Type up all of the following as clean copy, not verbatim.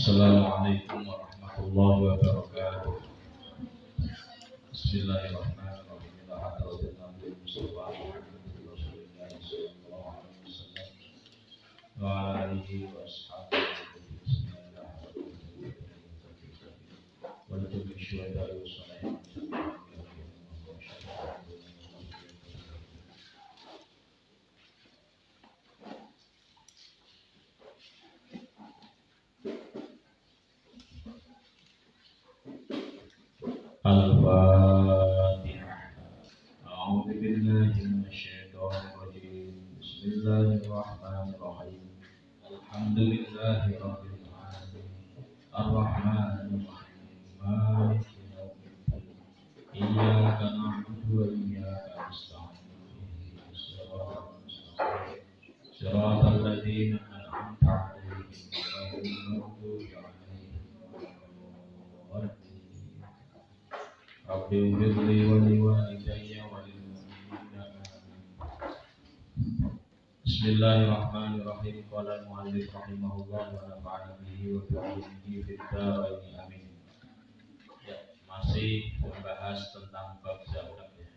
Assalamualaikum warahmatullahi wabarakatuh. Bismillahirrahmanirrahim. La haula wala quwwata illa billah. Wa alihi wa ashabihi wa lakum syuhada wa salihin. Al-Fatihah. A'udzu billahi minasyaitonir rajim. Bismillahirrahmanirrahim. Alhamdulillahi rabbil alamin. Ar-Rahmanir Rahim. Maliki yaumiddin. Iyyaka na'budu wa iyyaka nasta'in. Ihdinas siratal mustaqim. Siratal ladzina an'amta 'alaihim ghairil maghdubi 'alaihim waladdallin. Rabbi ighfirli wa liwalidayya wa lil mu'minina amin. Bismillahirrahmanirrahim. Qala al-mu'allif rahimahullah wa nafa'ana bihi wa bi'ilmihi fid dharain amin. Ya, masih membahas tentang bab zakat ya.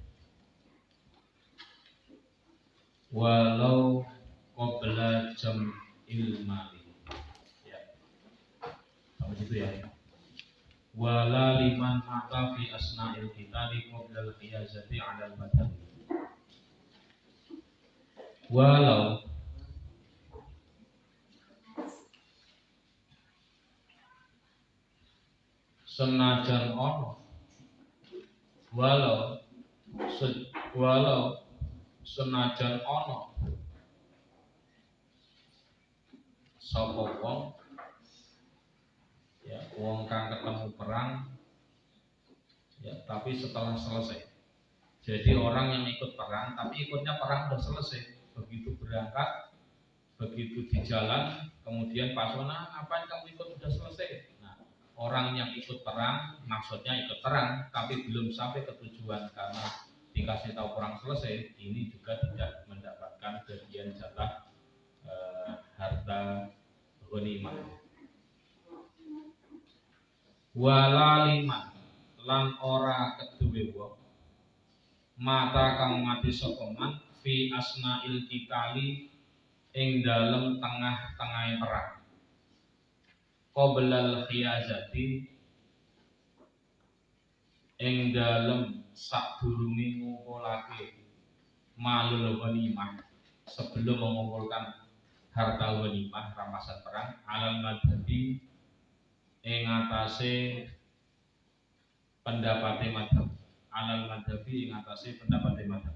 Walau qabla jam'il mali. Ya. Apa itu ya? Wala liman mata fi asna'il qitali qabla al-qiyazati 'ala al-madhhab. Walau senajan ono walau senajan ono sapa wong ya wong kang ketemu perang ya tapi setelah selesai. Jadi orang yang ikut perang tapi ikutnya perang udah selesai. Begitu berangkat, begitu di jalan, kemudian pasona ngapain kamu ikut udah selesai. Nah, orang yang ikut perang maksudnya ikut perang tapi belum sampai ke tujuan karena dikasih tahu perang selesai, ini juga tidak mendapatkan bagian jatah harta ghanimah. Wala liman lan ora keduwe wong mata kang mati sapa man fi asna'il qitali ing dalem tengah-tengahe perang qoblal khiyazati ing dalem sadurunge ngumpulake malul ghanimah sebelum mengumpulkan harta ghanimah rampasan perang alal madhabi ing atase pendapate madhab alal madhabi ing atase pendapate madhab.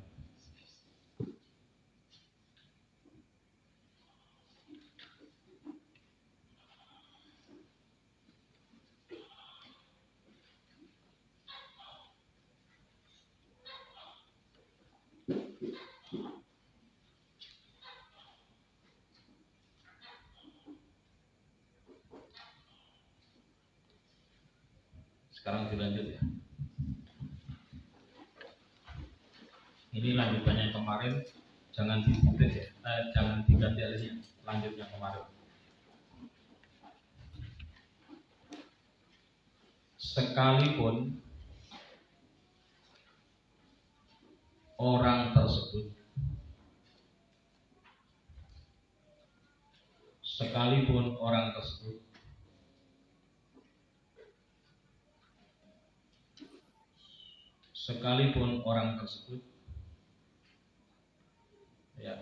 Sekarang dilanjut ya. Ini lanjutannya kemarin, jangan dibuat ya, jangan diganti alasnya. Lanjutnya kemarin. Sekalipun orang tersebut ya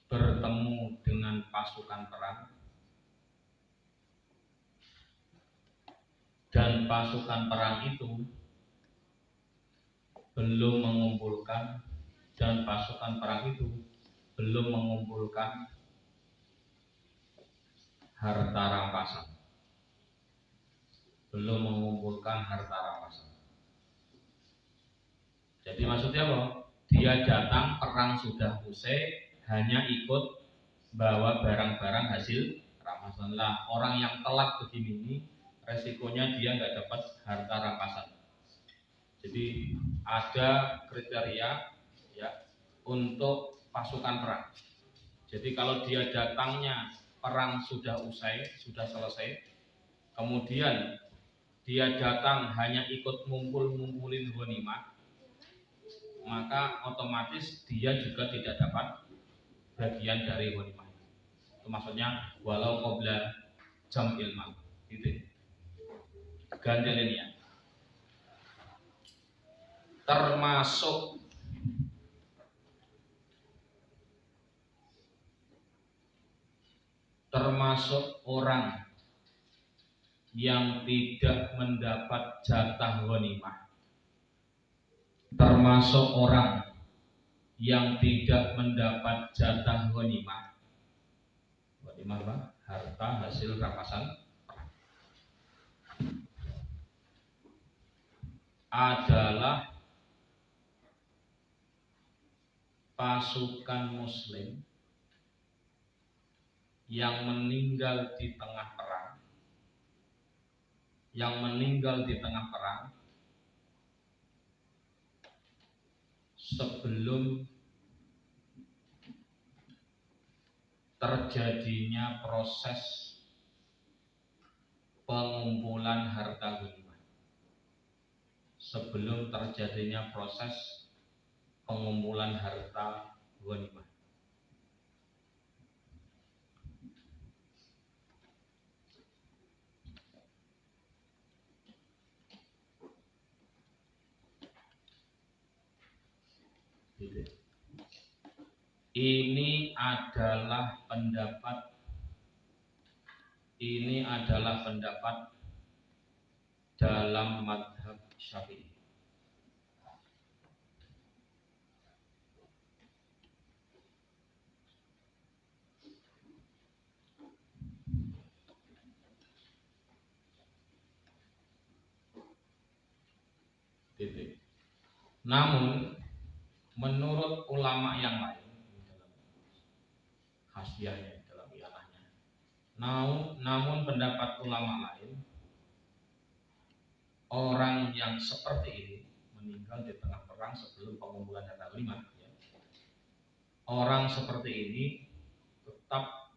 bertemu dengan pasukan perang dan pasukan perang itu belum mengumpulkan harta rampasan. Jadi maksudnya apa? Dia datang perang sudah usai, hanya ikut bawa barang-barang hasil rampasan. Lah orang yang telat begini ini resikonya dia nggak dapat harta rampasan. Jadi ada kriteria ya untuk pasukan perang. Jadi kalau dia datangnya perang sudah usai, sudah selesai, kemudian dia datang hanya ikut ngumpulin ghanimah, maka otomatis dia juga tidak dapat bagian dari ghanimah. Itu maksudnya walau qabla jam'il mal. Gitu. Gandelin ya. Termasuk orang yang tidak mendapat jatah ghanimah. Termasuk orang yang tidak mendapat jatah ghanimah. Ghanimah apa? Harta hasil rampasan adalah pasukan muslim yang meninggal di tengah perang, sebelum terjadinya proses pengumpulan harta ghanimah. Sebelum terjadinya proses pengumpulan harta ghanimah. Ini adalah pendapat dalam madhab Syafi'i. Namun menurut ulama yang lain dalam khasiyahnya, dalam wilayahnya, namun pendapat ulama lain, orang yang seperti ini meninggal di tengah perang sebelum pengumpulan harta ghanimah, ya. Orang seperti ini tetap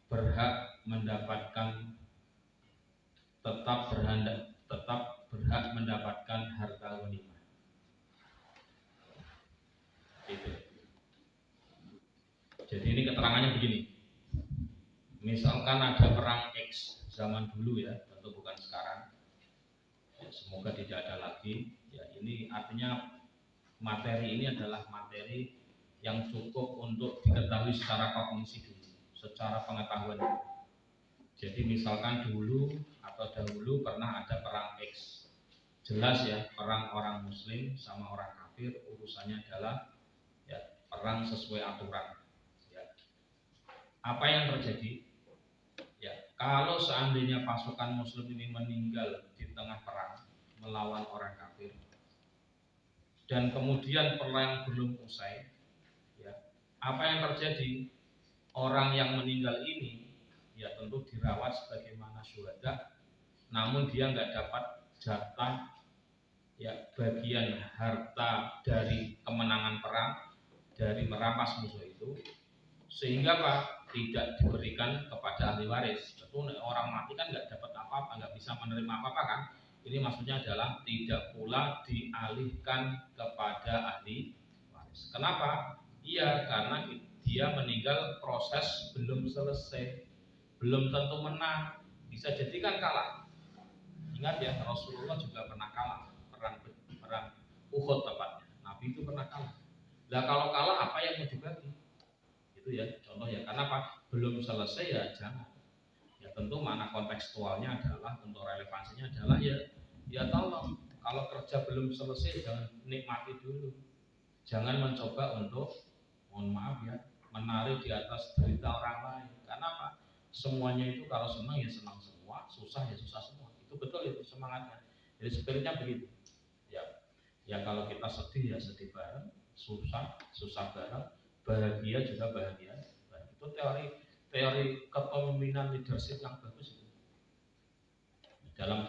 berhak mendapatkan harta ghanimah. Itu. Jadi ini keterangannya begini. Misalkan ada perang X zaman dulu ya, tentu bukan sekarang. Ya, semoga tidak ada lagi. Ya, ini artinya materi ini adalah materi yang cukup untuk diketahui secara kognisi dulu, secara pengetahuan. Jadi misalkan dulu atau dahulu pernah ada perang X. Jelas ya, perang orang muslim sama orang kafir urusannya adalah ya, perang sesuai aturan. Ya. Apa yang terjadi? Ya, kalau seandainya pasukan muslim ini meninggal di tengah perang melawan orang kafir dan kemudian perang belum usai, ya, apa yang terjadi? Orang yang meninggal ini ya tentu dirawat sebagaimana syuhada, namun dia nggak dapat jatah ya bagian harta dari kemenangan perang, dari merampas musuh itu, sehingga Pak tidak diberikan kepada ahli waris. Tentu orang mati kan nggak dapat apa-apa, nggak bisa menerima apa-apa kan. Ini maksudnya adalah tidak pula dialihkan kepada ahli waris. Kenapa? Iya, karena dia meninggal proses belum selesai, belum tentu menang, bisa jadi kan kalah. Ingat ya, Rasulullah juga pernah kalah perang Uhud tepatnya. Nabi itu pernah kalah. Nah kalau kalah apa yang mau dibagi? Itu ya contoh ya. Karena apa? Belum selesai ya jangan. Ya tentu mana kontekstualnya adalah untuk relevansinya adalah ya tolong kalau kerja belum selesai jangan nikmati dulu. Jangan mencoba untuk mohon maaf ya menarik di atas derita orang lain. Karena apa? Semuanya itu kalau senang ya senang semua, susah ya susah semua. Itu betul itu semangatnya. Jadi spiritnya begitu. Ya kalau kita sedih ya sedih bareng, susah bareng, bahagia juga bahagia. Itu teori kepemimpinan leadership yang bagus itu. Dalam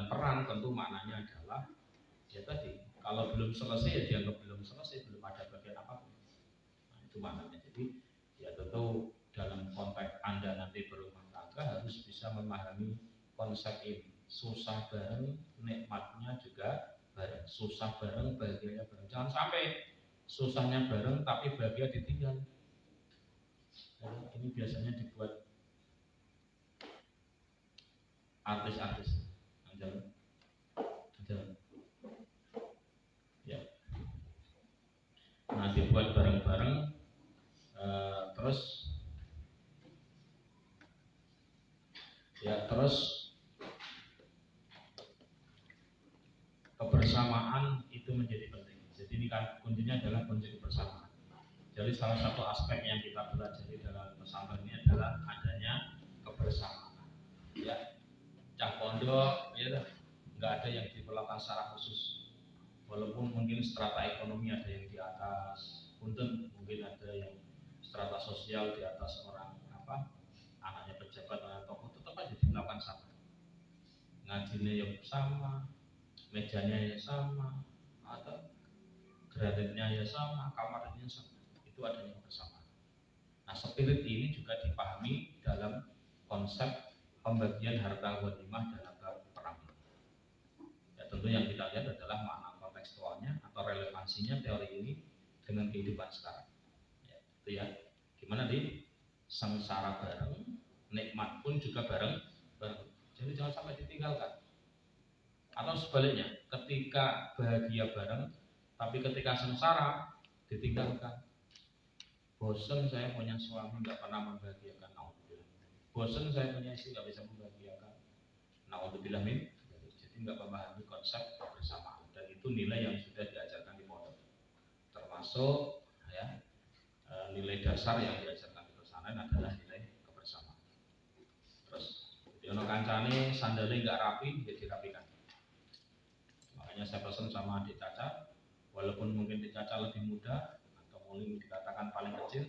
perang tentu maknanya adalah Ya tadi, kalau belum selesai ya dianggap belum selesai, belum ada bagian apapun. Nah, itu maknanya. Jadi ya tentu dalam konteks Anda nanti berumah tangga harus bisa memahami konsep ini. Susah bareng, nikmatnya juga bareng. Susah bareng, bahagianya bareng. Jangan sampai susahnya bareng tapi bahagia ditinggal. Nah, ini biasanya dibuat artis-artis. Ya. Nah, dibuat bareng-bareng, terus kebersamaan itu menjadi penting. Jadi ini kan kuncinya adalah kunci kebersamaan. Jadi salah satu aspek yang kita pelajari dalam pesantren ini adalah adanya kebersamaan. Ya, cah pondok, ya, nggak ada yang diperlakukan secara khusus. Walaupun mungkin strata ekonomi ada yang di atas, mungkin ada yang strata sosial di atas orang anaknya pejabat atau tokoh, tetap aja dilakukan sama. Ngajinya yang sama, mejanya ya sama, atau gradetnya ya sama, kamarnya sama. Itu adanya kebersamaan. Nah, spirit ini juga dipahami dalam konsep pembagian harta ghanimah dalam perang. Ya, tentu yang kita lihat adalah makna kontekstualnya atau relevansinya teori ini dengan kehidupan sekarang. Ya, itu ya. Gimana di sengsara bareng, nikmat pun juga bareng. Jadi jangan sampai ditinggalkan. Atau sebaliknya, ketika bahagia bareng, tapi ketika sengsara ditinggalkan. Bosan saya punya suami nggak pernah membahagiakan, naudzubillah. Bosan saya punya istri nggak bisa membahagiakan, naudzubillah min. Jadi nggak memahami konsep kebersamaan, dan itu nilai yang sudah diajarkan di pondok, termasuk ya nilai dasar yang diajarkan di pesantren adalah nilai kebersamaan. Terus diono kancane sandalnya nggak rapi, jadi dirapikan. Makanya saya pesan sama adik Caca, walaupun mungkin adik Caca lebih muda atau mungkin dikatakan paling kecil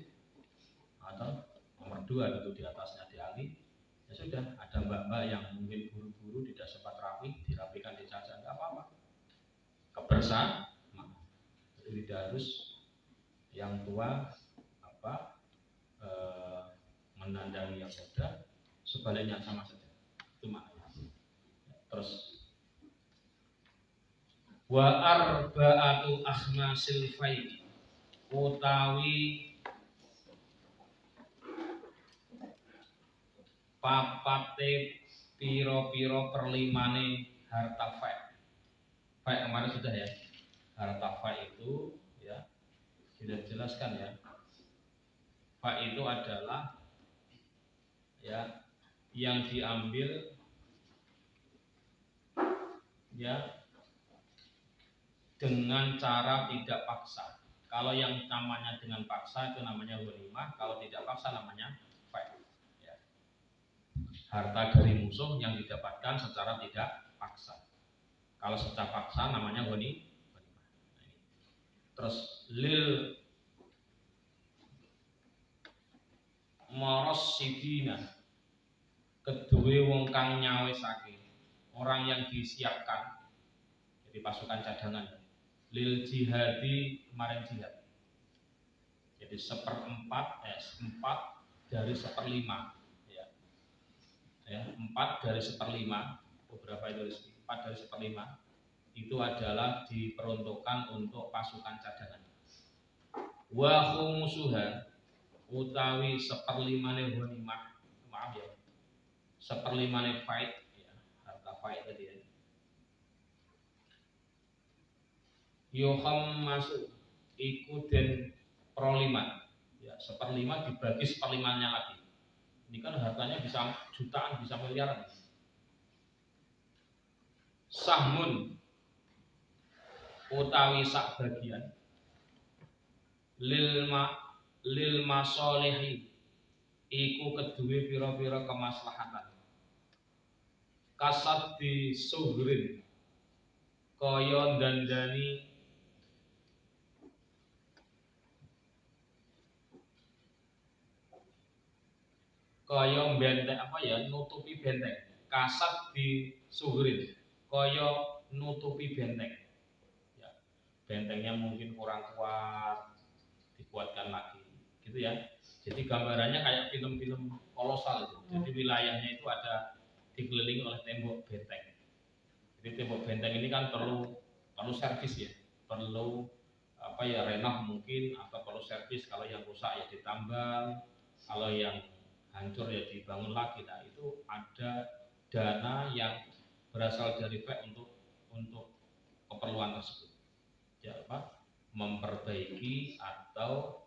atau nomor 2 itu di atasnya di Ali, ya sudah, ada mbak-mbak yang mungkin buru-buru tidak sempat rapi, dirapikan di Caca, nggak apa-apa. Kebersamaan. Jadi tidak harus yang tua menandang yang muda, sebaliknya sama saja. Itu maknanya. Terus wa arba'atu akhmasil faid utawi papate piro-piro perlimane harta faid. Faid kemarin sudah ya. Harta faid itu ya sudah jelaskan ya. Faid itu adalah ya yang diambil ya dengan cara tidak paksa. Kalau yang namanya dengan paksa itu namanya ghanimah, kalau tidak paksa namanya faid. Ya. Harta dari musuh yang didapatkan secara tidak paksa. Kalau secara paksa namanya ghanimah. Terus lil maros sidina, kedua wong kang nyawesake, orang yang disiapkan jadi pasukan cadangan. Lil jihadi, kemarin jihad. Jadi 1/4 4 dari 1/5 ya. Ya, 4 dari 1/5, beberapa itu 4 dari 1/5 itu adalah diperuntukkan untuk pasukan cadangan. Wa khumusuha utawi 1/5 ghanimah, maaf ya, 1/5 faid ya, harta faid tadi ya. Yoham masuk iku den proliman ya, 1/5 dibagi 1/5-nya lagi. Ini kan hartanya bisa jutaan, bisa miliaran. Sahmun utawi sak bagian lil masolihi iku kedue pira-pira kemaslahatan. Kasat di suhrin kaya dandani kaya benteng nutupi benteng. Kasat di suhrin kaya nutupi benteng. bentengnya mungkin kurang kuat, dikuatkan lagi, gitu ya. Jadi gambarannya kayak film-film kolosal itu. Jadi wilayahnya itu ada dikelilingi oleh tembok benteng. Jadi tembok benteng ini kan perlu servis ya, perlu renov mungkin, atau perlu servis. Kalau yang rusak ya ditambal, kalau yang hancur ya dibangun lagi. Nah itu ada dana yang berasal dari PEK untuk keperluan tersebut. Ya memperbaiki atau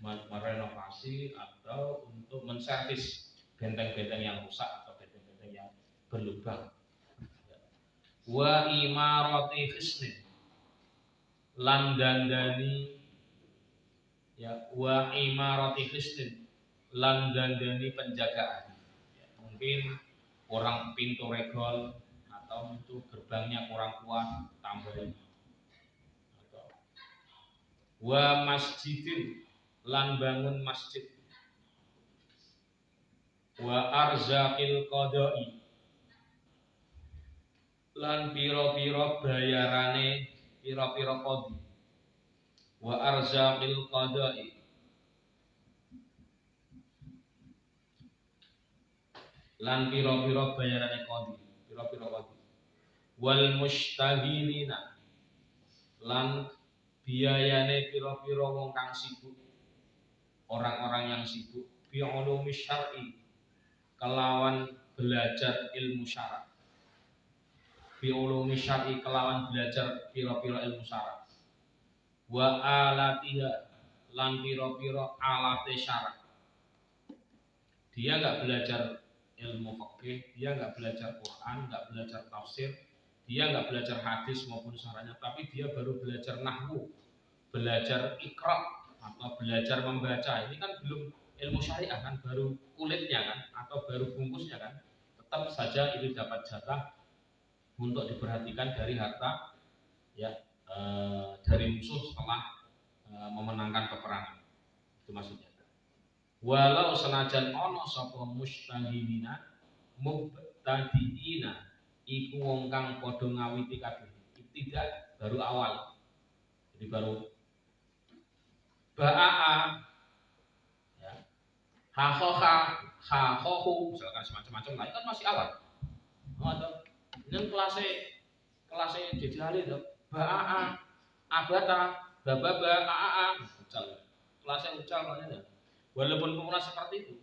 merenovasi atau untuk menservis benteng-benteng yang rusak atau benteng-benteng yang berlubang. Wa imarati hisnin, lan dandani ya, wa imarati hisnin, lan dandani penjagaan. Ya, mungkin kurang pintu regol atau itu gerbangnya kurang kuat, tambahin. Wa masjidin, lan bangun masjid. Wa arzaqil qada'i, lan piro-piro bayarane piro-piro qadhi. Wa arzaqil qada'i, lan piro-piro bayarane qadhi, piro-piro qadhi. Wal mustaghilina, lan biayane piro-piro wong kang sibuk, orang-orang yang sibuk bi ulumi syar'i, kelawan belajar ilmu syara. Bi ulumi syar'i, kelawan belajar piro-piro ilmu syara. Wa alatiha, lan piro-piro alate syara. Dia enggak belajar ilmu fikih, dia enggak belajar Quran, enggak belajar tafsir, dia enggak belajar hadis maupun syarahnya, tapi dia baru belajar nahwu, belajar iqra atau belajar membaca. Ini kan belum ilmu syariah kan, baru kulitnya kan, atau baru bungkusnya kan. Tetap saja itu dapat jatah untuk diperhatikan dari harta ya, dari musuh setelah memenangkan peperangan. Itu maksudnya. Walau senajan ono sapa mustahilina mubtadiina iku wong kang padha ngawiti kabeh. Tidak baru awal. Jadi baru ba'a ya. Hahohu misalkan semacam-macam lah, kan masih awal. Ini kelasnya jadi hari itu ba'a abata bababa aa ucal. Kelasnya ucal maknanya. Walaupun pernah seperti itu,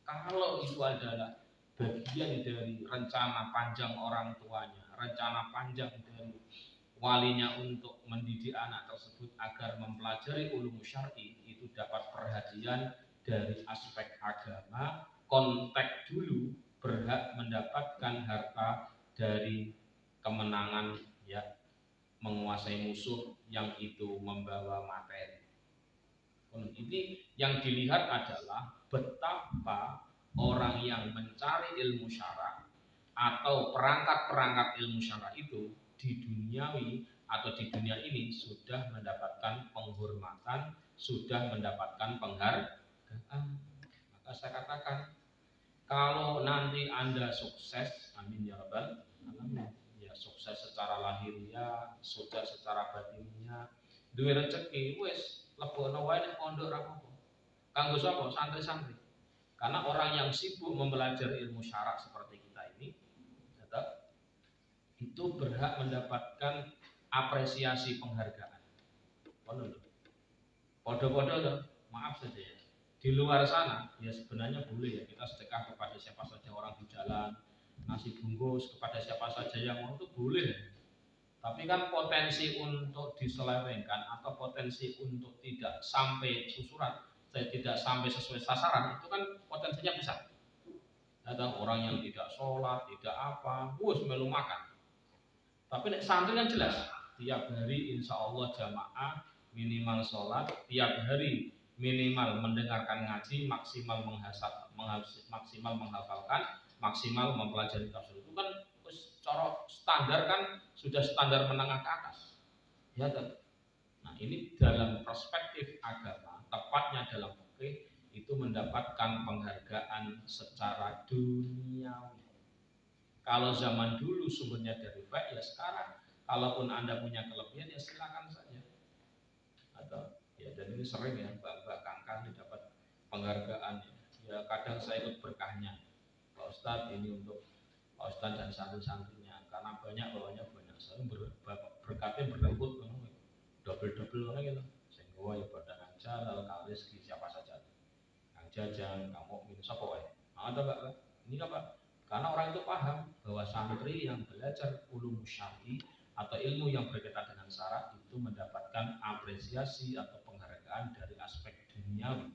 kalau itu adalah bagian dari rencana panjang orang tuanya, rencana panjang dari walinya untuk mendidik anak tersebut agar mempelajari ulum syar'i, itu dapat perhatian dari aspek agama, konteks dulu berhak mendapatkan harta dari kemenangan ya, menguasai musuh yang itu membawa materi. Ini yang dilihat adalah betapa orang yang mencari ilmu syara atau perangkat-perangkat ilmu syara itu di duniawi atau di dunia ini sudah mendapatkan penghormatan, sudah mendapatkan penghargaan. Maka saya katakan, kalau nanti Anda sukses, amin ya rabbal alamin, ya sukses secara lahiriah, sukses secara batinnya, duwe rezeki wis lebono wae nek pondok ra apa-apa. Kanggo sapa? Santri-santri. Karena orang yang sibuk mempelajari ilmu syara seperti kita ini, itu berhak mendapatkan apresiasi penghargaan. Podo-podo loh, maaf saja ya. Di luar sana, ya sebenarnya boleh ya kita sedekah kepada siapa saja orang di jalan, ngasih bungkus kepada siapa saja yang mau, itu boleh. Tapi kan potensi untuk diselewengkan atau potensi untuk tidak sampai susuran, tidak sampai sesuai sasaran, itu kan potensinya besar. Ada orang yang tidak sholat, tidak apa, melu makan. Tapi nek santri kan jelas, tiap hari insya Allah jamaah, minimal sholat, tiap hari minimal mendengarkan ngaji, maksimal menghafalkan, maksimal mempelajari tafsir. Itu kan cara standar kan sudah standar menengah ke atas. Ya kan? Nah, ini dalam perspektif agama, tepatnya dalam fikih, itu mendapatkan penghargaan secara duniawi. Kalau zaman dulu sumbernya dari fikih, ya sekarang kalaupun Anda punya kelebihan ya silakan saja. Ya, dan ini sering ya Mbak Kangkang dapat penghargaan ya. Kadang saya ikut berkahnya Pak Ustadz, ini untuk Pak Ustadz dan santri-santrinya, karena banyak bawahnya banyak, sering berkatnya berebut double gitu. Sehingga ya pada ngajar kalis siapa saja, Kang Jajang, Kang Mukmin, siapa wae. Ada Pak, ini apa? Karena orang itu paham bahwa santri yang belajar ulum syar'i atau ilmu yang berkaitan dengan syarat itu mendapatkan apresiasi atau penghargaan dari aspek duniawi.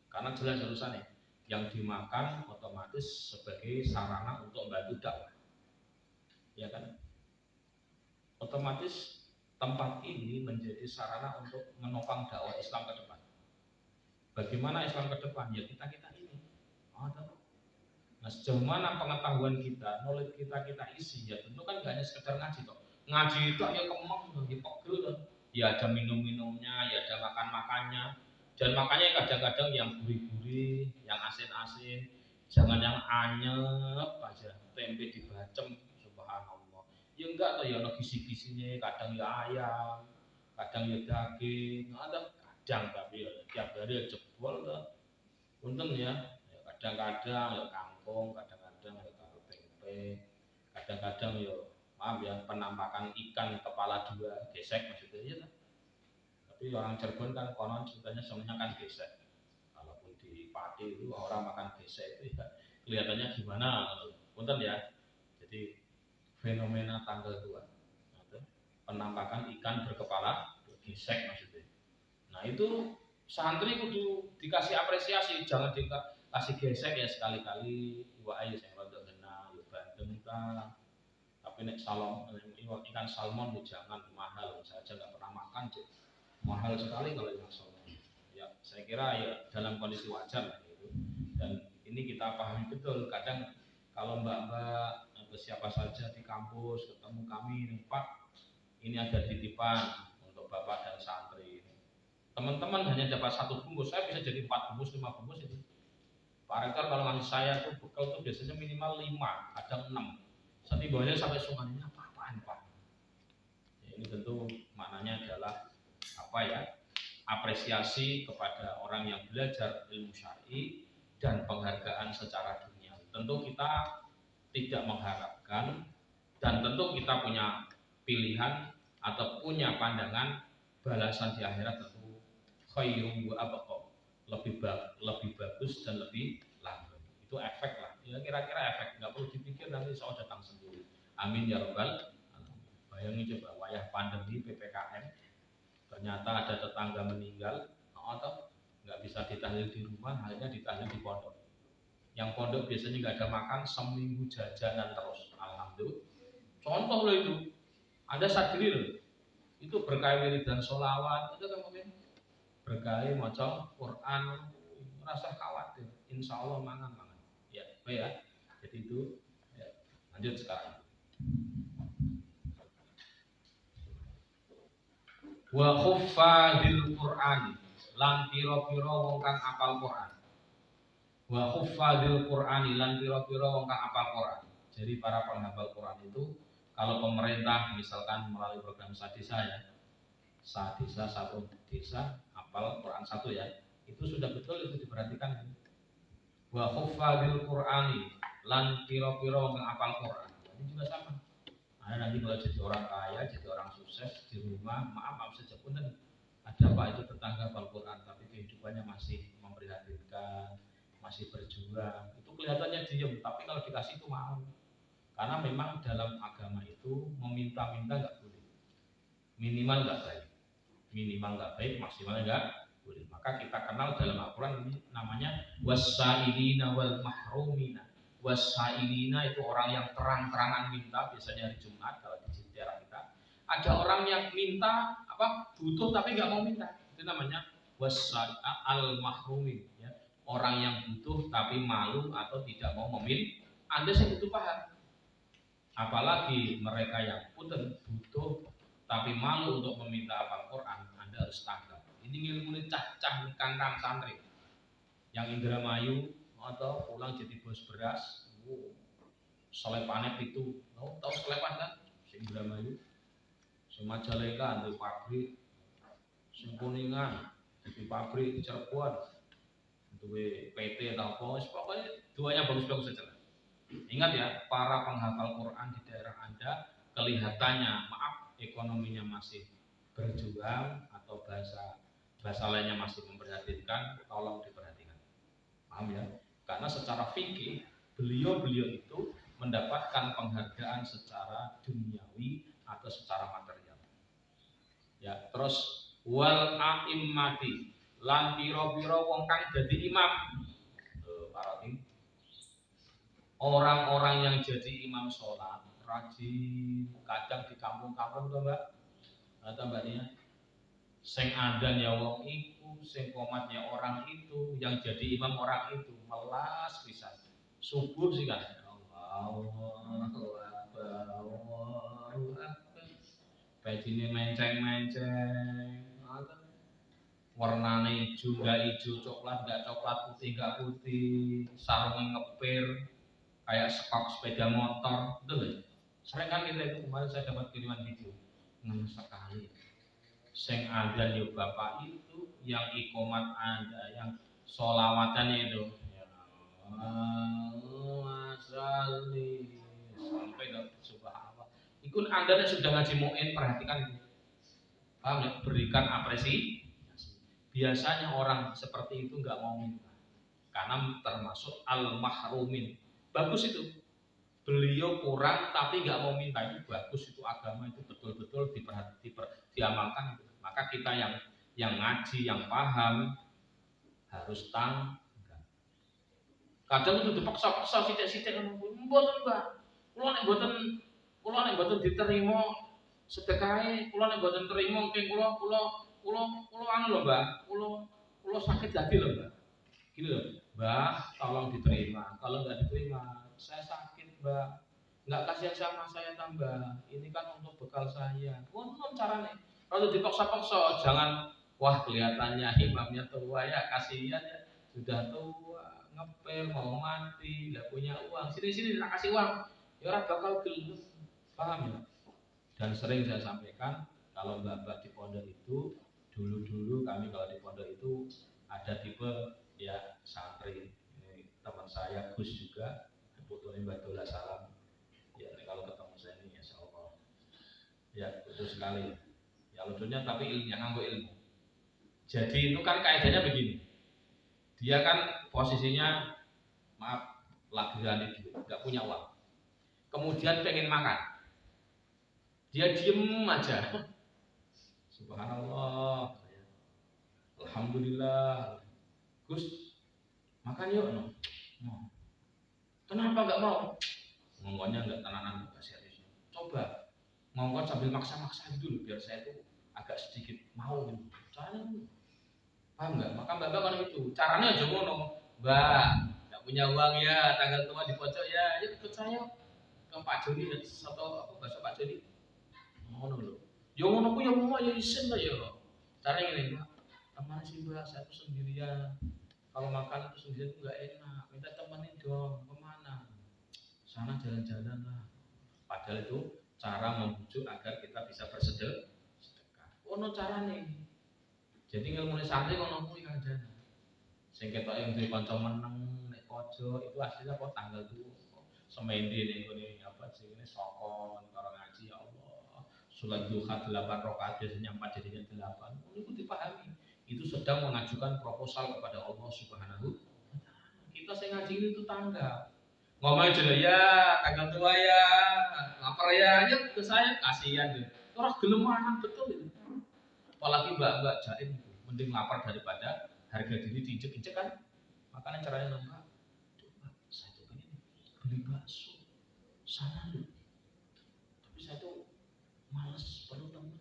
Karena jelas urusannya yang dimakan otomatis sebagai sarana untuk membantu dakwah, ya kan? Otomatis tempat ini menjadi sarana untuk menopang dakwah Islam ke depan. Bagaimana Islam ke depan? Ya kita ini. Nah, sejauh mana pengetahuan kita, knowledge kita isi, ya tentu kan gak hanya sekedar ngaji toh. Ngaji itu ya kemeng, ya pegel toh. Ya ada minum-minumnya, ya ada makan-makannya. Dan makanya kadang-kadang yang gurih-gurih, yang asin-asin, jangan yang anyep aja, tempe dibacem, subhanallah. Ya enggak toh, ya ada gisi-gisinya, kadang ya ayam, kadang ya daging, ada kadang tapi ya tiap hari ya jebol toh. Untung ya, kadang-kadang ya kangkung, kadang-kadang ya karo tempe, kadang-kadang ya maaf ya penampakan ikan kepala dua gesek maksudnya ya. Tapi orang Cirebon kan konon ceritanya semuanya kan gesek. Kalaupun di Pati itu orang makan gesek itu ya kelihatannya gimana? Punten ya. Jadi fenomena tanggal tua, penampakan ikan berkepala gesek maksudnya. Nah itu santri kudu dikasih apresiasi, jangan dikasih gesek ya sekali-kali. Wae sing rada kena yo bandeng ta. Tapi nek ikan salmon ya jangan mahal, saya aja nggak pernah makan cek. Mahal sekali kalau ikan salmon. Ya saya kira ya dalam kondisi wajar lah gitu. Dan ini kita pahami betul. Kadang kalau mbak-mbak atau siapa saja di kampus ketemu kami, Pak, ini ada titipan untuk bapak dan santri. Teman-teman hanya dapat 1 bungkus, saya bisa jadi 4 bungkus, 5 bungkus itu. Pak Rektor kalau ngasih saya tuh bekal tuh biasanya minimal 5, kadang 6. Setibanya sampai sungainya apa-apaan Pak. Ya, ini tentu maknanya adalah apa ya? Apresiasi kepada orang yang belajar ilmu syar'i dan penghargaan secara dunia. Tentu kita tidak mengharapkan dan tentu kita punya pilihan atau punya pandangan balasan di akhirat tentu khairum wa abqa, lebih bagus dan lebih langgeng. Itu efek lah, ya kira-kira efek, nggak perlu dipikir nanti soal datang sendiri. Amin ya rabbal alamin. Bayangin coba wayah pandemi PPKM, ternyata ada tetangga meninggal, atau nggak bisa ditahlil di rumah, akhirnya ditahlil di pondok. Yang pondok biasanya nggak ada makan, seminggu jajanan terus. Alhamdulillah. Contoh loh itu, ada sadri loh, itu berkah wiridan sholawat, itu kan mungkin berkali maca Quran, rasa khawatir, insya Allah mangan. Ya, baik ya. Jadi itu ya. Lanjut sekarang. Wa khuffadil Quran, lan pira-pira wong kang apal Quran. Wa khuffadil Quran, lan pira-pira wong kang apal Quran. Jadi para penghafal Quran itu kalau pemerintah misalkan melalui program Sadisa ya, Sadisa satu desa apal Quran 1 ya, itu sudah betul itu diperhatikan. Wa khuffadil Qur'ani, lan pira-pira wong apal Quran. Ini juga sama. Ada nanti kalau jadi orang kaya, jadi orang sukses di rumah, maaf saja pun ada Pak itu tetangga apal Quran tapi kehidupannya masih memprihatinkan, masih berjuang. Itu kelihatannya diem, tapi kalau dikasih itu mau. Karena memang dalam agama itu meminta-minta enggak boleh. Minimal enggak baik. Minimal enggak baik, maksimal enggak boleh. Maka kita kenal dalam Al-Quran ini namanya wasailina wal mahrumina. Wasailina itu orang yang terang-terangan minta, biasanya hari Jumat kalau di daerah kita. Ada orang yang minta butuh tapi nggak mau minta, itu namanya wasail al mahrumin ya. Orang yang butuh tapi malu atau tidak mau meminta. Anda sih butuh paham. Apalagi mereka yang butuh tapi malu untuk meminta Al-Quran, Anda harus tanggap. Ini ilmu cah-cah kandang santri yang Indramayu atau pulang jadi bos beras, selepanet itu, tahu selepan kan? Indramayu, Majalengka, di pabrik, sing Kuningan, di pabrik di Cirebon, duwe PT atau apa, pokoknya duanya bagus-bagus saja. Ingat ya, para penghafal Quran di daerah Anda kelihatannya maaf ekonominya masih berjuang atau bahasa lainnya masih memprihatinkan, tolong diperhatikan. Paham ya? Karena secara fikih beliau itu mendapatkan penghargaan secara duniawi atau secara material. Ya, terus wal a'immati lan pira-pira wong kang dadi imam. Para tim orang-orang yang jadi imam sholat rajin, kadang di kampung-kampung tuh Mbak, atau Mbak Nia, sing adan ya wong iku, sing komat ya orang itu, yang jadi imam orang itu, melas bisa subuh sih kan, Allahu Akbar, Allahu Akbar, bajine menceng-menceng, warnane hijau nggak hijau, coklat nggak coklat, putih nggak putih, sarungnya ngepir kayak sekop sepeda motor, betul ya? Sering kan kita itu, kemarin saya dapat kiriman video, ngena sekali. Sing adzan yo bapak itu, yang ikomat Anda, yang sholawatannya itu, ya Allah, sampai ke subhanallah. Ikut Anda sudah ngaji mu'in, perhatikan itu. Paham ya? Berikan apresiasi. Biasanya orang seperti itu nggak mau minta, karena termasuk al-mahrumin. Bagus itu. Beliau kurang tapi nggak mau minta, itu bagus, itu agama itu betul-betul diamalkan itu. Maka kita yang ngaji, yang paham harus tanggap. Kadang itu dipaksa-paksa sithik-sithik mboten Mbak. Kula nek mboten diterima sedekahe, kula nek mboten terima mungkin kula anu lho Mbak, kula sakit hati lho Mbak. Gini loh, Mbak, tolong diterima. Kalau nggak diterima, saya sakit Mbak. Nggak kasihan sama saya tambah. Ini kan untuk bekal saya. Non caranya. Kalau dipaksa-paksa, jangan wah kelihatannya imamnya tua ya, kasihan ya, sudah tua, ngepel, mau mati, nggak punya uang. Sini tak kasih uang. Ya orang bakal gelem. Paham ya? Dan sering saya sampaikan, kalau mbak-mbak di pondok itu, dulu kami kalau di pondok itu ada tipe ya santri. Ini teman saya Gus juga, putunya Mbak Dola salam. Ya ini kalau ketemu saya ini ya Allah. Ya betul sekali. Ya lucunya tapi ilmunya nganggo ilmu. Jadi itu kan kaidahnya begini. Dia kan posisinya maaf lagi nggak punya uang. Kemudian pengen makan. Dia diem aja. Subhanallah. Alhamdulillah. Gus, makan yuk. No. Kenapa nggak mau? Ngomongnya nggak tenanan, nggak serius. Coba ngomong sambil maksa-maksa dulu biar saya tuh agak sedikit mau gitu. Caranya paham nggak? Maka mbak kan itu caranya aja ngono. Mbak, nggak punya uang ya, tanggal tua di pojok ya, ayo ikut saya ke Pak Joni atau apa bahasa Pak Joni. Ngono lho. Ya ngono ku ya mau ya isin lah ya. Caranya gini, Mbak. Kemana sih Mbak? Saya tuh sendirian. Kalau makan itu sendirian tuh nggak enak. Minta temenin dong. Kemana? Sana jalan-jalan lah. Padahal itu cara membujuk agar kita bisa bersedekah. Ono carane. Jadi ilmu santri ono kuwi Kang Jan. Sing ketok yang duwe kanca meneng nek pojo itu aslinya kok tanggal tuh semende ning ngene apa sih ini sokon karo ngaji ya Allah. Salat duha 8 rakaat biasanya 4 jadinya 8. Itu dipahami. Itu sedang mengajukan proposal kepada Allah Subhanahu. Kita sing ngaji itu tanggap. Ngomong aja ya, tanggal tua ya, lapar ya, ayo ke saya kasihan deh. Orang gelem mangan betul itu. Apalagi mbak-mbak jaim itu, mending lapar daripada harga diri diinjek-injek kan. Makanya caranya mbak, coba saya tuh pengen beli bakso sana loh. Tapi saya tuh males, perlu temen.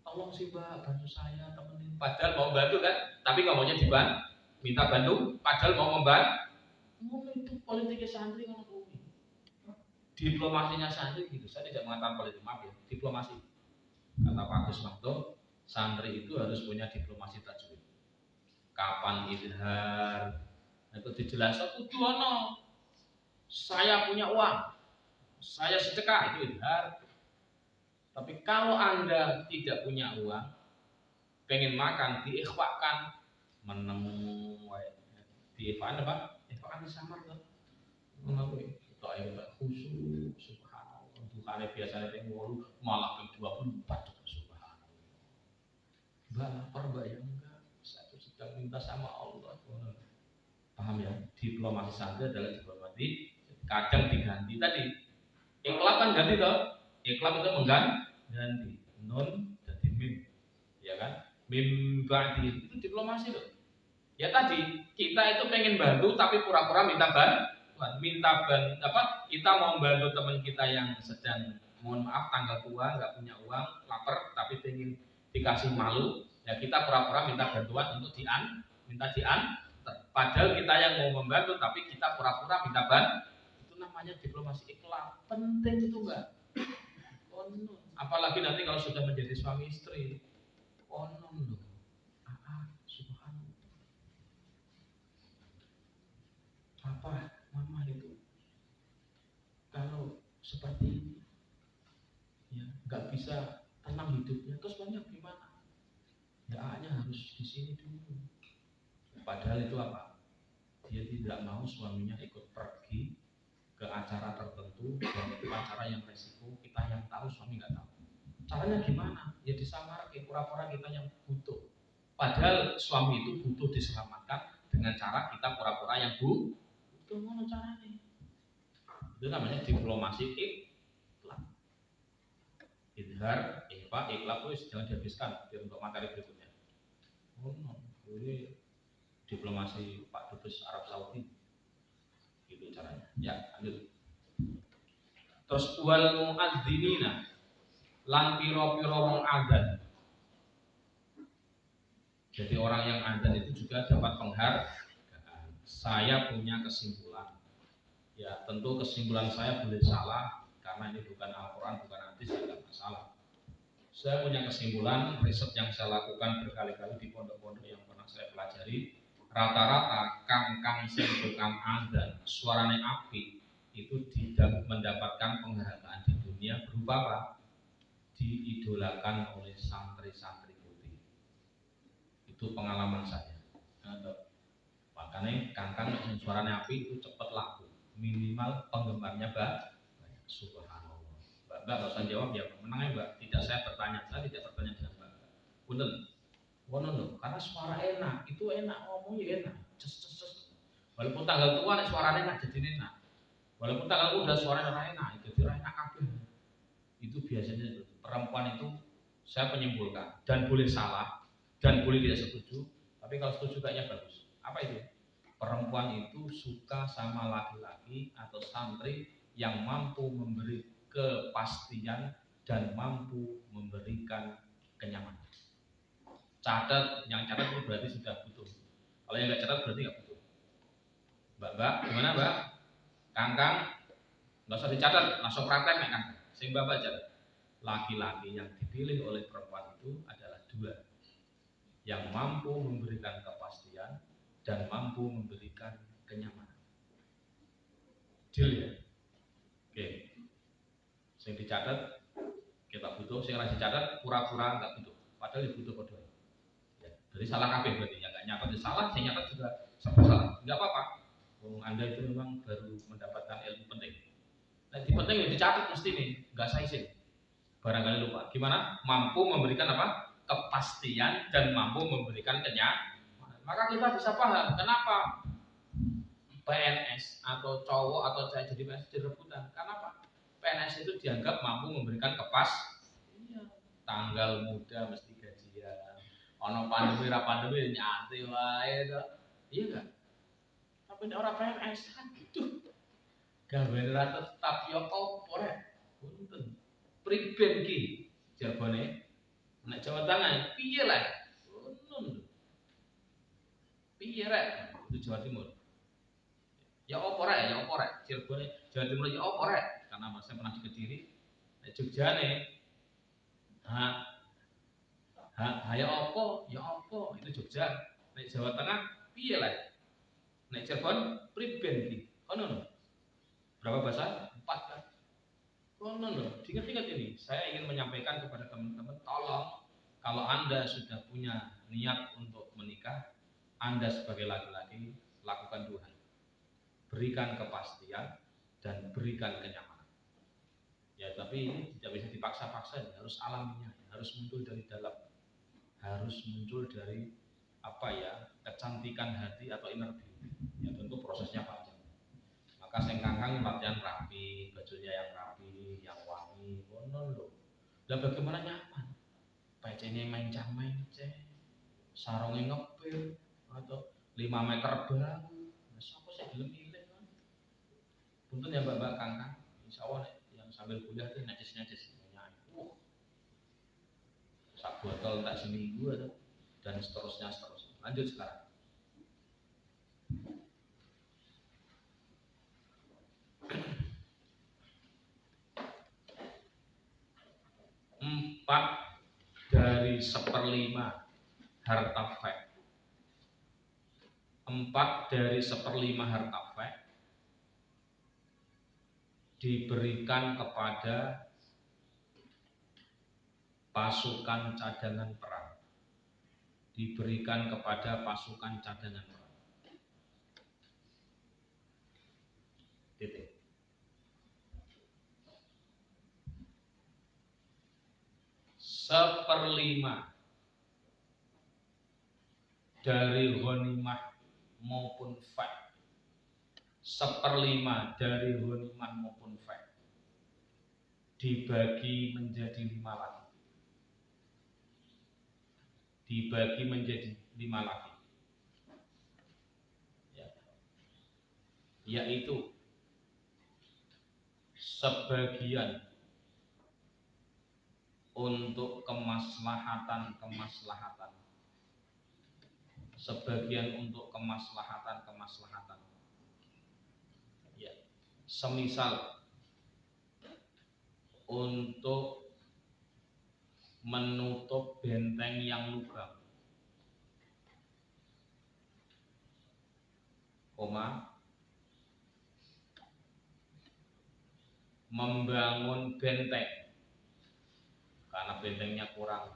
Tolong sih mbak, bantu saya temenin. Padahal mau bantu kan, tapi ngomongnya dibantu, minta bantu, padahal mau membantu. Itu politiknya santri ngono kuwi. Diplomasinya santri gitu. Saya tidak mengatakan politik, maaf ya, diplomasi. Kata Pak Gus Makto, santri itu harus punya diplomasi tajwid. Kapan izhar? Itu dijelaskan kudu ono. Saya punya uang. Saya sedekah itu izhar. Tapi kalau Anda tidak punya uang, pengen makan diikhwakan meneng wae. Diikhwakan apa? Ikhwakan samar to. Ngono kuwi. Tok ae khusyuk subhanallah. Bukane biasane ping 8 malah ping 24 subhanallah. Mbak lapar Mbak ya enggak. Saya sedang minta sama Allah. Paham ya? Diplomasi santri adalah diplomasi kadang diganti tadi. Ikhlas kan ganti toh. Ikhlas itu mengganti nun jadi mim. Ya kan? Mim ba'di itu diplomasi loh. Ya tadi kita itu pengen bantu tapi pura-pura minta bantuan, kita mau bantu teman kita yang sedang mohon maaf tanggal tua nggak punya uang lapar tapi pengen dikasih malu ya kita pura-pura minta bantuan untuk minta padahal kita yang mau membantu tapi kita pura-pura minta bantuan itu namanya diplomasi ikhlas penting itu Mbak. Apalagi nanti kalau sudah menjadi suami istri loh. Subhanallah. Apa mama itu kalau seperti ini ya nggak bisa tenang hidupnya terus banyak gimana ya A-nya harus di sini dulu padahal itu apa dia tidak mau suaminya ikut pergi ke acara tertentu dan itu acara yang resiko kita yang tahu suami nggak tahu caranya gimana ya disamar ke pura-pura kita yang butuh padahal suami itu butuh diselamatkan dengan cara kita pura-pura yang butuh ngono caranya itu namanya diplomasi ikhlas idhar ikhlas itu jangan dihabiskan untuk materi berikutnya ini diplomasi Pak Dubes Arab Saudi itu caranya ya lanjut terus wal muadzzinina lan piro-piro wong adzan jadi orang yang adzan itu juga dapat penghargaan saya punya kesimpulan ya tentu kesimpulan saya boleh salah karena ini bukan Al-Quran bukan hadis tidak masalah saya punya kesimpulan riset yang saya lakukan berkali-kali di pondok-pondok yang pernah saya pelajari rata-rata kang sing tukang adzan suarane api itu tidak mendapatkan penghargaan di dunia berupa apa? Diidolakan oleh santri-santri putih. Itu pengalaman saya. Makanya kang yang suaranya api itu cepat laku. Minimal penggemarnya banyak. Subhanallah. Mbak nggak usah jawab ya. Menang ya Mbak. Tidak saya bertanya. Saya tidak bertanya dengan Mbak. Punten. Wono karena suara enak, itu enak ngomongnya enak. Ces. Walaupun tanggal tua nek suaranya enak jadi enak. Walaupun tanggal muda suaranya enak, jadi enak kabeh. Itu biasanya perempuan itu saya menyimpulkan dan boleh salah dan boleh tidak setuju, tapi kalau setuju kayaknya bagus. Apa itu? Perempuan itu suka sama laki-laki atau santri yang mampu memberi kepastian dan mampu memberikan kenyamanan. Yang catat itu berarti sudah butuh. Kalau yang nggak catat berarti nggak butuh. Mbak, gimana Mbak? Kang, nggak usah dicatat, langsung praktek nih Kang. Sing Bapak catat. Laki-laki yang dipilih oleh perempuan itu adalah dua, yang mampu memberikan kepastian dan mampu memberikan kenyamanan. Deal ya? Oke. Sing dicatat kita butuh, sing ora dicatat pura-pura nggak butuh. Padahal butuh kodok. Jadi salah kabeh berarti ya nggak nyatat salah, saya nyatat juga serba salah. Nggak apa-apa. Anda itu memang baru mendapatkan ilmu penting. Nah, di penting yang dicatat mesti nih, nggak saya barangkali lupa. Gimana? Mampu memberikan apa? Kepastian dan mampu memberikan kenyamanan. Maka kita bisa paham kenapa PNS atau cowok atau saya jadi PNS direbutan. Kenapa? PNS itu dianggap mampu memberikan kepastian. Tanggal muda mesti gajian. Ono pandemi ra pandemi nyantai wae to. Iya enggak? Tapi nek ora PNS aduh. Gawe ra tetap ya opo rek? Punten. Priben ki jabone nek Jawa Tengah piye lah? Ngono. Piye rek? Itu Jawa Timur. Ya opo rek? Cirebon Jawa Timur ya opo rek? Karena saya pernah di Kediri. Nek Jogjane ya opo itu Jogja. Nek Jawa Tengah piye lah? Nek Cirebon priben iki. Ono. Berapa bahasa? 4 kan? Ono. Ingat-ingat ini. Saya ingin menyampaikan kepada teman-teman tolong Kalau Anda sudah punya niat untuk menikah, Anda sebagai laki-laki lakukan 2 hal. Berikan kepastian dan berikan kenyamanan. Ya, tapi ini tidak bisa dipaksa-paksa, harus alaminya, harus muncul dari dalam, harus muncul dari kecantikan hati atau inner beauty. Ya tentu prosesnya panjang. Maka sing kangkang latihan rapi, bajunya yang rapi, yang wangi, ngono lho. Lah bagaimana nyaman? Pecene mencah-menceh, sarungnya ngepil, atau 5 meter banget. Nah, siapa sih gelem milih kan? Punten ya Mbak Kangkang, insyaallah yang sambil kuliah tuh najis-najis nyanyi. Sak botol tak seminggu atau dan seterusnya. Lanjut sekarang. 4/1/5 harta fek. 4/1/5 harta fek diberikan kepada pasukan cadangan perang. Diberikan kepada pasukan cadangan perang. Titik. 1/5 dari ghanimah maupun fek. 1/5 dari ghanimah maupun fek dibagi menjadi 5 lagi. Dibagi menjadi 5 lagi. Ya. Yaitu sebagian untuk kemaslahatan, sebagian untuk kemaslahatan. Ya, semisal untuk menutup benteng yang lubang, membangun benteng karena bentengnya kurang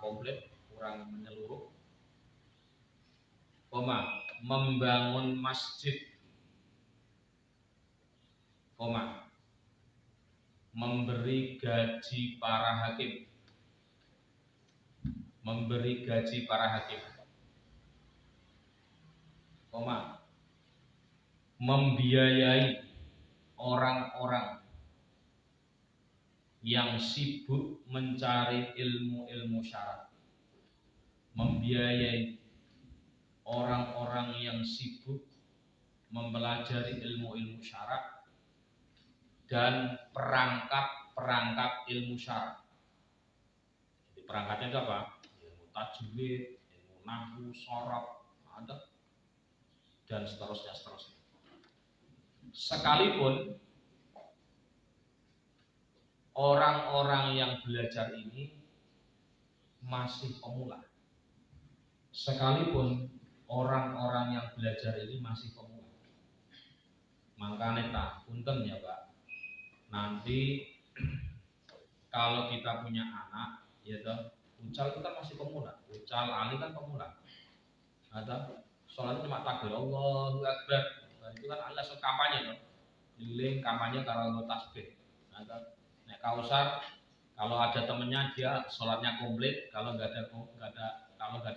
komplit, kurang menyeluruh, membangun masjid, memberi gaji para hakim, membiayai orang-orang yang sibuk mencari ilmu-ilmu syarat, membiayai orang-orang yang sibuk mempelajari ilmu-ilmu syarat dan perangkat ilmu syarat. Jadi perangkatnya itu apa? Ilmu tajwid, ilmu nahwu, shorab, ada dan seterusnya. Sekalipun orang-orang yang belajar ini masih pemula. Makanya punten ya Pak. Nanti kalau kita punya anak, ya toh, Ucal itu kan masih pemula. Ucal Ali kan pemula. Ada sholat cuma takbir Allahu Akbar. Nah, itu kan Allah kampanye toh. Liling kampanye kalau tasbih. Ada Kausar, kalau ada temennya dia sholatnya komplit, kalau nggak ada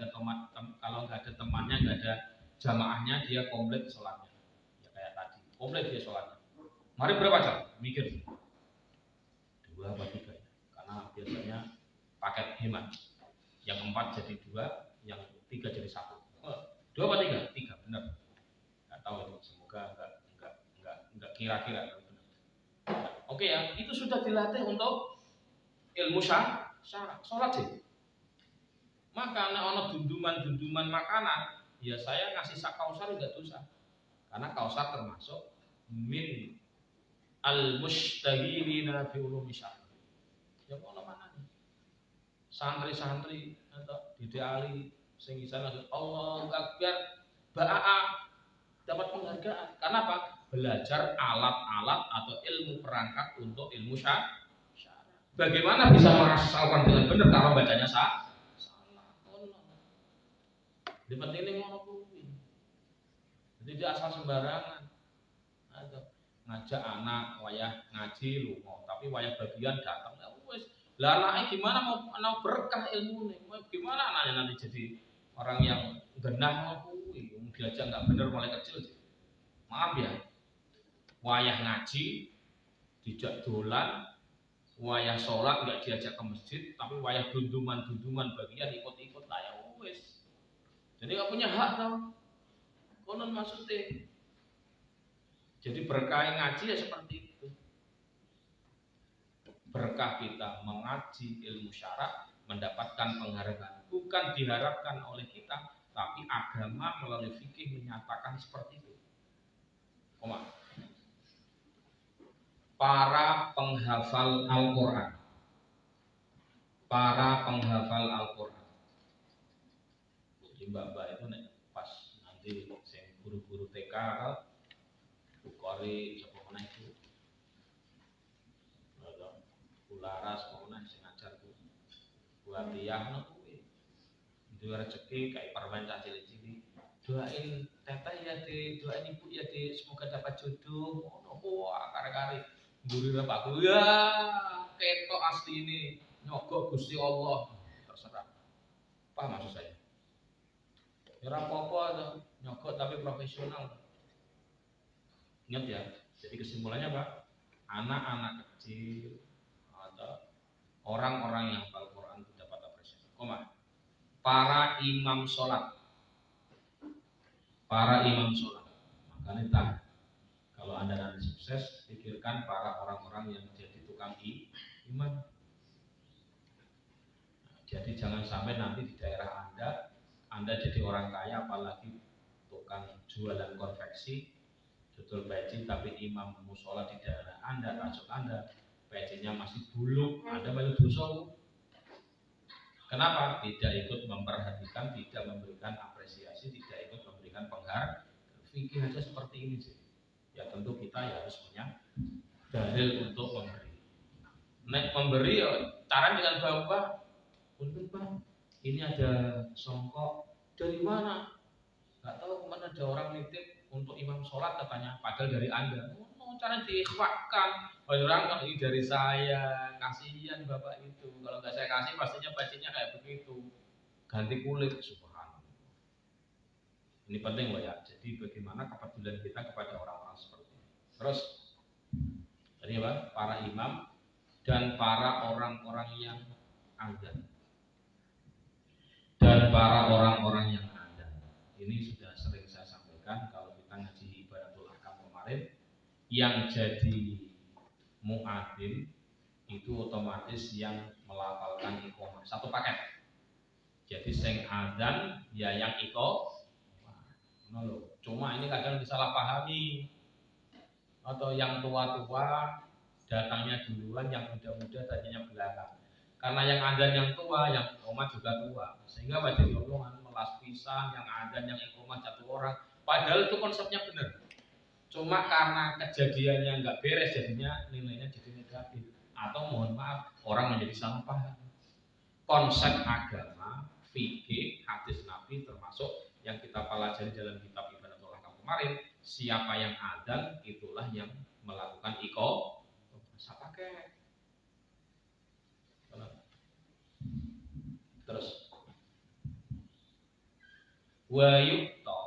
temannya, nggak ada jamaahnya, dia komplit sholatnya. Ya kayak tadi, komplit dia sholatnya. Mari berapa jam? Mikir 2 atau 3 ya. Karena biasanya paket hemat. Yang 4 jadi 2, yang 3 jadi 1. 2 atau 3? 3, benar. Nggak tahu itu, semoga nggak kira-kira. Oke ya, itu sudah dilatih untuk ilmu syarat, sholat sih. Maka ana dunduman makanan, ya saya ngasih sak kausar enggak dosa. Karena kausar termasuk min al-mustahilina fi ulumi syar'i. Ya ono manane. Santri-santri atau Dede Ali sing isa Allahu Akbar ba'a dapat penghargaan. Karena apa? Belajar alat-alat atau ilmu perangkat untuk ilmu syarat. Bagaimana bisa merasalkan dengan benar kalau bacanya salah? Di penting ngono kuwi. Jadi dia asal sembarangan. Atau ngajak anak wayah ngaji lunga, tapi wayah bagian datang ya wis. Lah anake gimana mau berkah ilmune? Gimana anaknya nanti jadi orang yang genah kuwi, diajak enggak bener mulai kecil. Maaf ya. Wayah ngaji dijak dolan, wayah sholat enggak diajak ke masjid, tapi wayah dunduman bagian ikut-ikut lah ya wis. Jadi enggak punya hak tau. Konon maksudnya. Jadi berkah ngaji ya seperti itu. Berkah kita mengaji ilmu syara, mendapatkan penghargaan. Bukan diharapkan oleh kita, tapi agama melalui fikih menyatakan seperti itu. Para penghafal Al-Quran. Para penghafal Al-Quran. Jadi mbak-mbak itu nih, pas nanti guru-guru TK Bukhari sapa meneh iku. Laras mau nang sing ngajar ku. Buat tiyah kuwi. Duwe rezeki kayak permen cah cilik-cilik. Doain teteh ya doain ibu ya semoga dapat jodoh. Ngono wah kare-kare. Gurine Pak Guru ya ketok asli ini nyogok Gusti Allah. Terserah. Apa maksud saya? Ya ora apa-apa nyogok tapi profesional. Ingat ya, jadi kesimpulannya Pak, anak-anak kecil atau orang-orang yang hafal Quran itu dapat apresiasi. Para imam sholat, makanya kalau Anda nanti sukses, pikirkan para orang-orang yang jadi tukang imam. Jadi jangan sampai nanti di daerah Anda jadi orang kaya, apalagi tukang jualan konveksi. Betul peci tapi imam musola di daerah Anda, masuk Anda, pecinya masih buluk, Anda malah dosa. Kenapa? Tidak ikut memperhatikan, tidak memberikan apresiasi, tidak ikut memberikan penghargaan. Fikih aja seperti ini sih. Ya tentu kita ya harus punya dalil untuk memberi. Nek memberi ya cara dengan bapak, untuk Pak, ini ada songkok dari mana? Gak tahu kemana ada orang nitip untuk imam sholat katanya, padahal dari Anda. Cara diikhwakkan. Orang kan ini dari saya, kasihan bapak itu. Kalau nggak saya kasih pastinya bajunya kayak begitu. Ganti kulit, subhanallah. Ini penting loh ya. Jadi bagaimana kepedulian kita kepada orang-orang seperti ini. Terus, tadi apa? Para imam dan para orang-orang yang azan. Dan para orang-orang yang azan. Ini sudah sering saya sampaikan kalau kita ngaji Ibadatul Ahkam kemarin, yang jadi muadzin itu otomatis yang melafalkan iqamah satu paket. Jadi sing azan ya yang iqamah. Cuma ini kadang disalahpahami. Atau yang tua-tua datangnya duluan, yang muda-muda datangnya belakang. Karena yang azan yang tua, yang iqamah juga tua. Sehingga wajib ngomong melas pisah, yang azan yang iqamah satu orang. Padahal itu konsepnya benar. Cuma karena kejadiannya nggak beres, jadinya nilainya jadi negatif. Atau mohon maaf, orang menjadi salah paham. Konsep agama, fikih, hadis Nabi termasuk yang kita pelajari dalam kitab Ibadatul Ahkam kemarin, siapa yang adzan itulah yang melakukan iqamah. Pakai. Terus wa yu'ta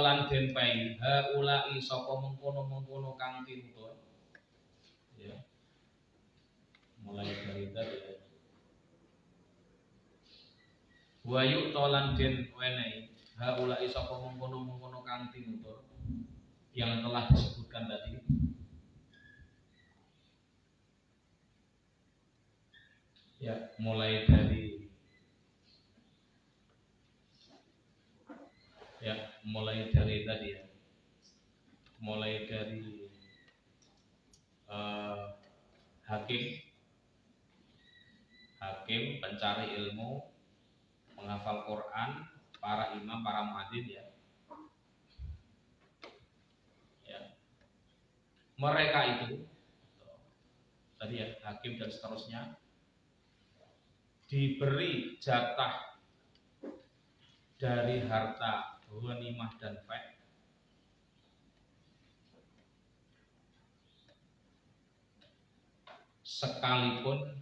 lan den pai haula'i sapa mengkono-mengkono kang tinutur ya mulai dari tadi ya wa yu'ta lan den wenehi haula'i sapa mengkono-mengkono kang tinutur yang telah disebutkan tadi ya mulai dari tadi ya mulai dari hakim pencari ilmu, menghafal Quran, para imam, para muadzin ya mereka itu tadi ya hakim dan seterusnya diberi jatah dari harta ghanimah dan fai, sekalipun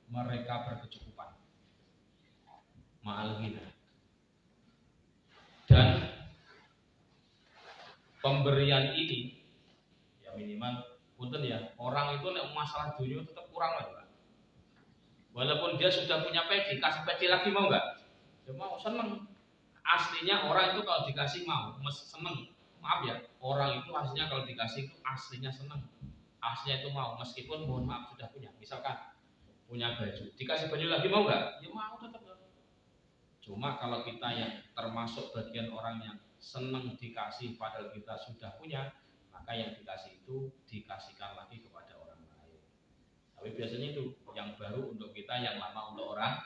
mereka berkecukupan, ma'al ghina. Dan pemberian ini ya minimal punten ya, orang itu nek masalah dunia tetap kurang lah, Pak. Walaupun dia sudah punya peci, kasih peci lagi mau enggak? Ya mau, seneng. Aslinya orang itu kalau dikasih mau, seneng. Maaf ya, orang itu aslinya kalau dikasih itu aslinya seneng. Aslinya itu mau, meskipun mohon maaf sudah punya. Misalkan punya baju, dikasih baju lagi mau enggak? Ya mau tetap. Cuma kalau kita yang termasuk bagian orang yang seneng dikasih padahal kita sudah punya, maka yang dikasih itu dikasihkan lagi kepada orang lain. Tapi biasanya itu yang baru untuk kita, yang lama untuk orang.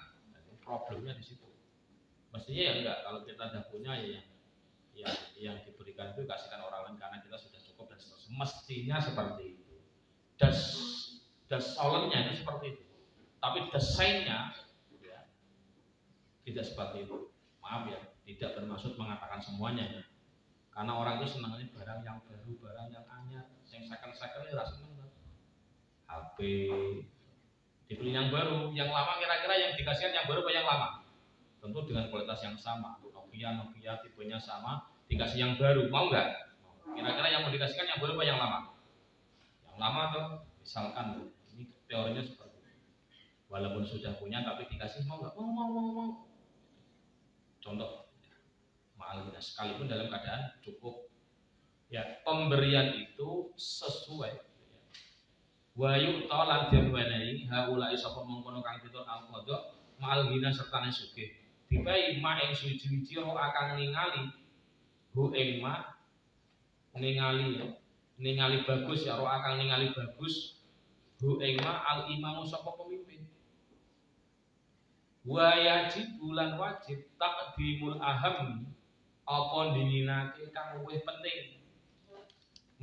Problemnya di situ. Mestinya ya enggak, kalau kita sudah punya ya yang diberikan itu kasihkan orang lain karena kita sudah cukup dan seterusnya. Mestinya seperti itu. Soalnya itu seperti itu. Tapi desainnya ya, tidak seperti itu. Maaf ya, tidak bermaksud mengatakan semuanya ya. Karena orang itu senangnya barang yang baru, barang yang anyar, yang second ya seneng. HP dibeli yang baru, yang lama kira-kira yang dikasihkan yang baru apa yang lama? Tentu dengan kualitas yang sama. Nokia tipenya sama, dikasih yang baru, mau nggak? Kira-kira yang mau dikasihkan yang baru apa yang lama? Yang lama tuh, misalkan ini teorinya seperti itu. Walaupun sudah punya tapi dikasih mau nggak? Mau. Contoh, ma'al ghina, sekalipun dalam keadaan cukup. Ya, pemberian itu sesuai. Wa yu'ta lan diwenehi haula sapa mengkono kang pitur al-qadha ma'al ghina serta sugih. Dipai ma ing suci-suci ro akan ningali hu ing ma ningali bagus ya ro akan ningali bagus hu ing ma al imamu sapa pemimpin. Wa yajib bulan wajib taqdimul aham apa dinginake kang luwih penting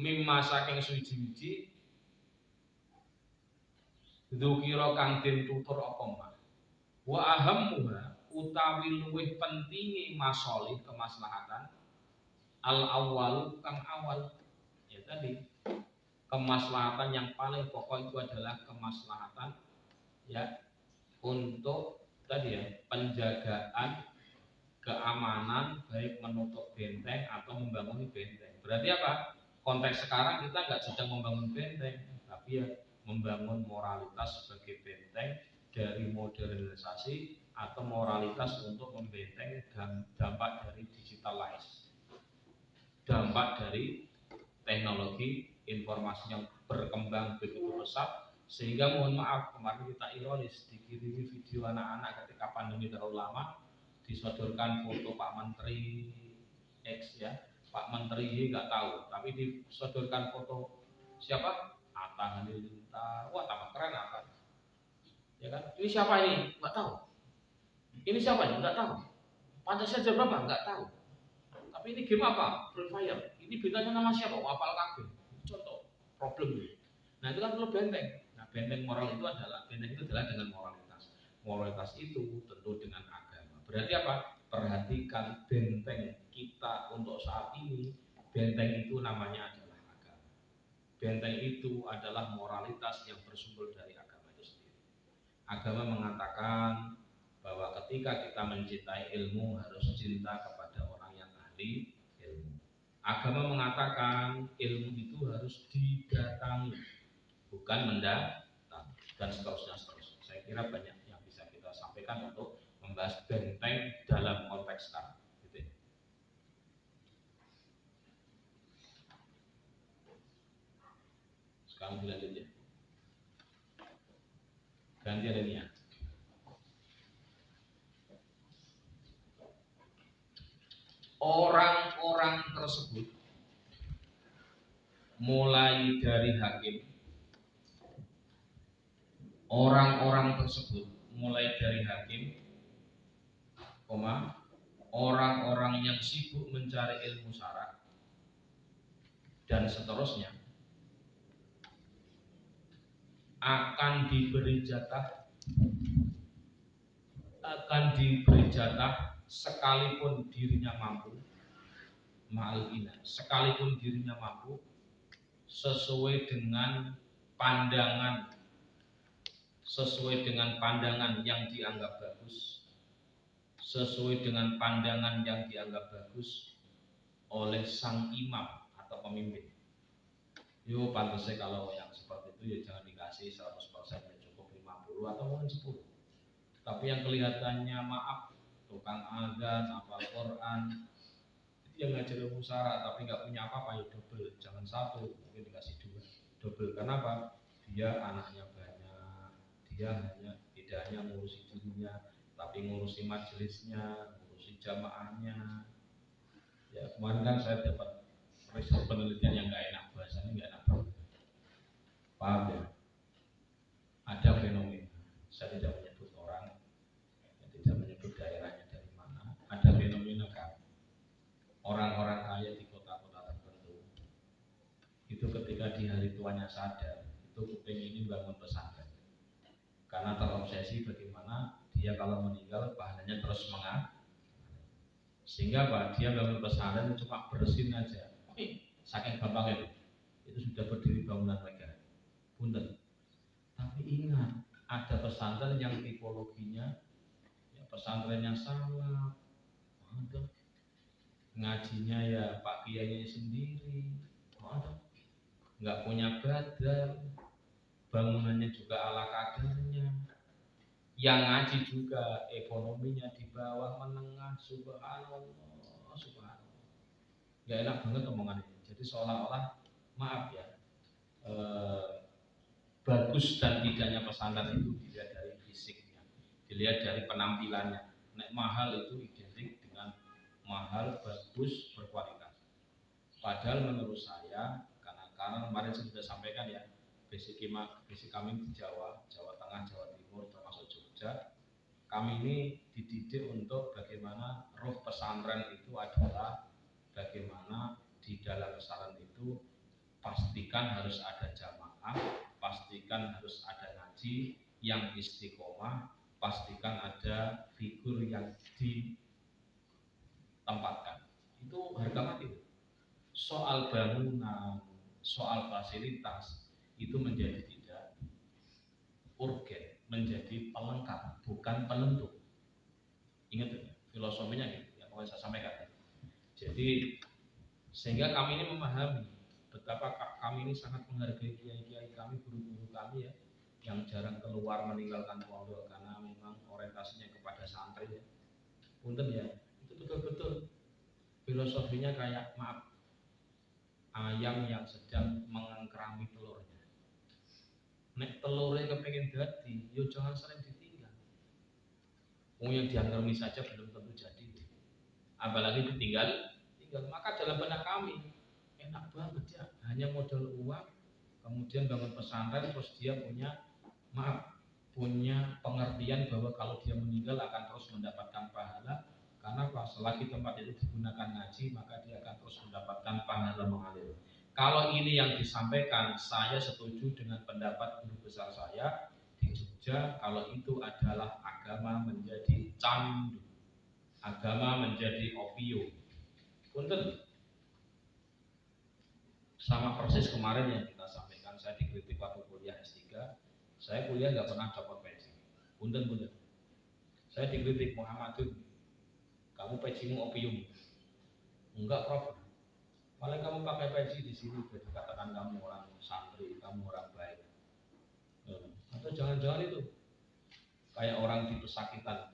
mimma saking suci-suci dzukira kang den tutur apa mah. Wa ahammuha utawi luwih pentingi masolih kemaslahatan al awal kang awal ya tadi kemaslahatan yang paling pokok itu adalah kemaslahatan ya untuk tadi ya penjagaan keamanan baik menutup benteng atau membangun benteng. Berarti apa? Konteks sekarang kita nggak sedang membangun benteng, tapi ya membangun moralitas sebagai benteng dari modernisasi atau moralitas untuk membenteng dampak dari digitalize, dampak dari teknologi informasi yang berkembang begitu pesat sehingga mohon maaf kemarin kita ironis dikirimi video anak-anak ketika pandemi terlalu lama disodorkan foto Pak Menteri X ya, Pak Menteri Y nggak tahu, tapi disodorkan foto siapa? Atta Halilintar, wah tambah keren apa? Ya kan? Ini siapa ini? Nggak tahu. Ini siapa ini? Nggak tahu. Pantasnya jam berapa? Nggak tahu. Tapi ini game apa? Free Fire. Ini bintangnya nama siapa? Apal kabeh. Contoh problem ini. Nah itu kan perlu benteng. Nah benteng moral itu adalah dengan moralitas. Moralitas itu tentu dengan agama. Berarti apa? Perhatikan benteng kita untuk saat ini. Benteng itu namanya adalah agama. Benteng itu adalah moralitas yang bersumber dari agama itu sendiri. Agama mengatakan bahwa ketika kita mencintai ilmu harus cinta kepada orang yang ahli ilmu. Agama mengatakan ilmu itu harus didatangi, bukan mendatangi, dan seterusnya. Saya kira banyak yang bisa kita sampaikan untuk membahas benteng dalam konteks sekarang. Gitu. Sekarang dilanjut ya. Ganti adanya. Orang-orang tersebut mulai dari hakim, orang-orang yang sibuk mencari ilmu syara dan seterusnya akan diberi jatah sekalipun dirinya mampu sekalipun dirinya mampu sesuai dengan pandangan yang dianggap bagus oleh sang imam atau pemimpin. Yo pantasnya kalau yang seperti itu ya jangan dikasih 100%, ya cukup 50 atau mungkin 10. Tapi yang kelihatannya maaf tukang azan, hafal Quran, itu yang ngajar ilmu syara tapi nggak punya apa-apa, ya double, jangan 1, mungkin dikasih 2, double. Kenapa? Dia anaknya banyak, dia tidak hanya ngurusi dirinya, tapi ngurusi majelisnya, ngurusi jamaahnya. Ya kemarin kan saya dapat riset penelitian yang nggak enak, bahasanya nggak enak banget. Paham ya? Ada fenomena, saya tidak menyebut orang, tidak menyebut daerahnya dari mana. Ada fenomena kan, orang-orang kaya di kota-kota tertentu itu ketika di hari tuanya sadar itu kepingin bangun pesantren karena terobsesi bagaimana dia kalau meninggal pahalanya terus mengalir, sehingga dia bangun pesantren cuma bersin aja, saking gampangnya itu sudah berdiri bangunan megah. Punten. Tapi ingat, ada pesantren yang tipologinya ya pesantrennya salah, ngajinya ya Pak Kiainya sendiri, nggak punya badan, bangunannya juga ala kadarnya, yang ngaji juga ekonominya di bawah menengah. Subhanallah, nggak enak banget omongan ini. Jadi seolah-olah maaf ya, bagus dan tidaknya pesantren itu dilihat dari fisiknya, dilihat dari penampilannya. Nek mahal itu identik dengan mahal, bagus, berkualitas. Padahal menurut saya, karena kemarin saya sudah sampaikan ya, basic kami di Jawa Tengah, Jawa Timur, termasuk Jogja, kami ini dididik untuk bagaimana roh pesantren itu adalah bagaimana di dalam pesantren itu pastikan harus ada jamaah, pastikan harus ada ngaji yang istiqomah, pastikan ada figur yang ditempatkan. Itu harga mati. Soal bangunan, soal fasilitas itu menjadi tidak urgen, menjadi pelengkap, bukan penentu. Ingat ya, filosofinya gitu ya, mau saya sampaikan. Jadi sehingga kami ini memahami betapa kami ini sangat menghargai kiai-kiai kami, guru-guru kami ya, yang jarang keluar meninggalkan pondok karena memang orientasinya kepada santri ya. Punten ya, itu betul-betul filosofinya kayak maaf, ayam yang sedang mengengkrami telurnya. Nek telurnya kepengen dadi, yo jangan sering ditinggal. Yang diangkrami saja belum tentu jadi, apalagi ditinggal. Maka dalam benak kami enak banget ya, hanya modal uang, kemudian bangun pesantren, terus dia punya pengertian bahwa kalau dia meninggal akan terus mendapatkan pahala. Karena selagi tempat itu digunakan ngaji, maka dia akan terus mendapatkan pahala mengalir. Kalau ini yang disampaikan, saya setuju dengan pendapat guru besar saya di Jogja, kalau itu adalah agama menjadi candu, agama menjadi opium. Punten, sama persis kemarin yang kita sampaikan, saya dikritik waktu kuliah S3, saya kuliah nggak pernah dapat pensi. Punten, saya dikritik, Muhammadun, kamu pensimu opium. Enggak, Prof. Malah kamu pakai pensi di sini, berarti katakan kamu orang santri, kamu orang baik. Atau jangan-jangan itu kayak orang di pesakitan,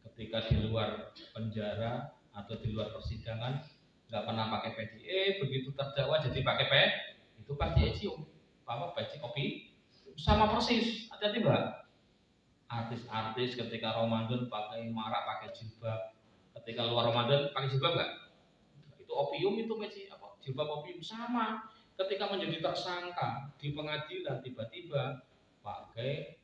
ketika di luar penjara atau di luar persidangan nggak pernah pakai peci, begitu terdakwa jadi pakai peci, itu pasti ecium peci kopi, sama persis. Hati-hati mbak, artis-artis ketika Ramadan pakai marak, pakai jilbab, ketika luar Ramadan pakai jilbab nggak? Itu opium, itu peci apa? Jilbab opium. Sama ketika menjadi tersangka di pengadilan tiba-tiba pakai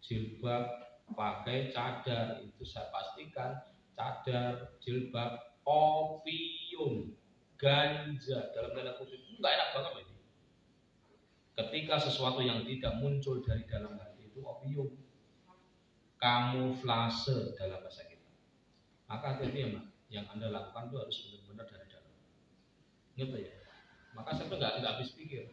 jilbab, pakai cadar, itu saya pastikan cadar, jilbab, opium, ganja dalam tanda kutip. Enggak enak banget ini. Ketika sesuatu yang tidak muncul dari dalam hati itu opium, kamuflase dalam bahasa kita. Maka hati-hati ya, Mbak. Yang Anda lakukan itu harus benar-benar dari dalam. Gitu ya. Maka saya tuh nggak habis pikir.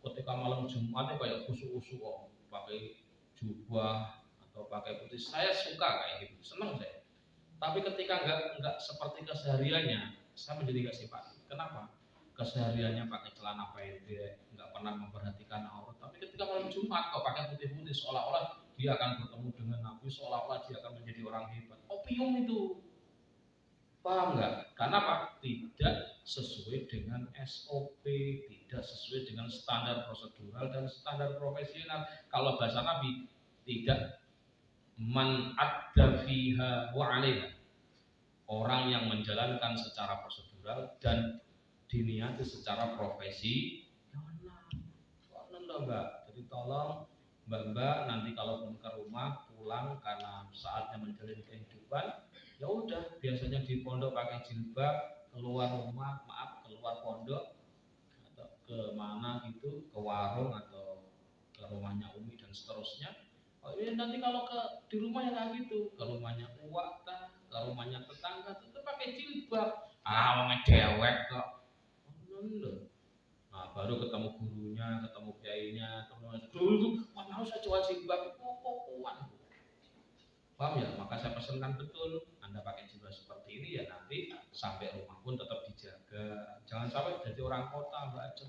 Ketika malam Jumat kayak khusuk-khusuk kok, pakai jubah atau pakai putih, saya suka kayak gitu, senang saya. Tapi ketika nggak seperti kesehariannya, saya menjadi nggak simpati. Kenapa? Kesehariannya pakai celana pendek, nggak pernah memperhatikan aurat. Tapi ketika malam Jumat kok pakai putih-putih, seolah-olah dia akan bertemu dengan Nabi, seolah-olah dia akan menjadi orang hebat. Opium itu, paham nggak? Karena apa? Tidak sesuai dengan SOP, tidak sesuai dengan standar prosedural dan standar profesional. Kalau bahasa Nabi, tidak man adda fiha wa 'alaiha. Orang yang menjalankan secara prosedural dan diniati secara profesi. Mbak. Jadi tolong Mbak nanti kalau ke rumah pulang karena saatnya menjalin kehidupan, ya udah biasanya di pondok pakai jilbab, keluar rumah keluar pondok atau ke mana gitu, ke warung atau ke rumahnya Umi dan seterusnya. Oh iya, nanti kalau di rumah ya kayak gitu, ke rumahnya uwak ke rumahnya tetangga tetap pakai jilbab. Wong dewek kok. Nah, baru ketemu gurunya, ketemu kiainya, dulu tuh mau saya coba jilbab kuat. Paham ya? Maka saya pesankan betul, Anda pakai jilbab seperti ini ya nanti sampai rumah pun tetap dijaga. Jangan sampai jadi orang kota baju.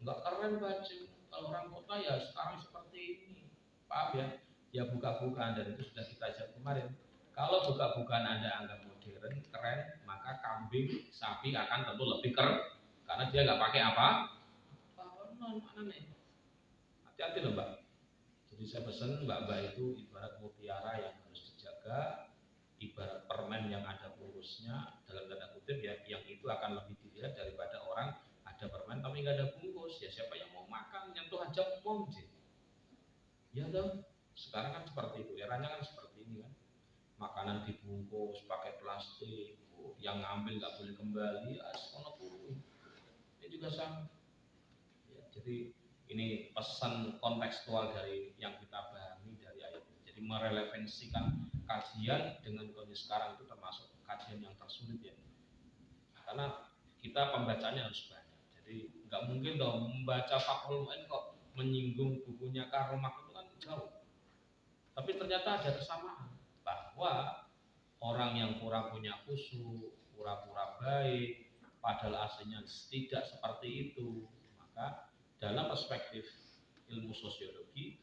Enggak keren baju. Kalau orang kota ya sekarang seperti ini. Paham ya? Ya buka-bukaan dan itu sudah kita ajak kemarin. Kalau buka-bukaan Anda anggap modern, keren, maka kambing, sapi akan tentu lebih keren. Karena dia nggak pakai apa? Hati-hati loh Mbak. Jadi saya pesan Mbak itu ibarat mutiara yang harus dijaga, ibarat permen yang ada bungkusnya dalam tanda kutip ya, yang itu akan lebih dilihat daripada orang ada permen tapi nggak ada bungkus. Ya siapa yang mau makan nyentuh aja umum sih. Ya dong. Sekarang kan seperti itu, eranya kan seperti ini kan. Makanan dibungkus pakai plastik, yang ngambil nggak boleh kembali, sekolah turun. Ini juga sama. Ya, jadi ini pesan kontekstual dari yang kita pahami dari ayat ini. Jadi merelevansikan kajian dengan kondisi sekarang itu termasuk kajian yang tersulit ya. Karena kita pembacanya harus banyak. Jadi nggak mungkin dong membaca Fathul Mu'in kok menyinggung bukunya Karl Marx itu kan jauh. Tapi ternyata ada kesamaan bahwa orang yang pura punya khusyuk, pura-pura baik, padahal aslinya tidak seperti itu. Maka dalam perspektif ilmu sosiologi,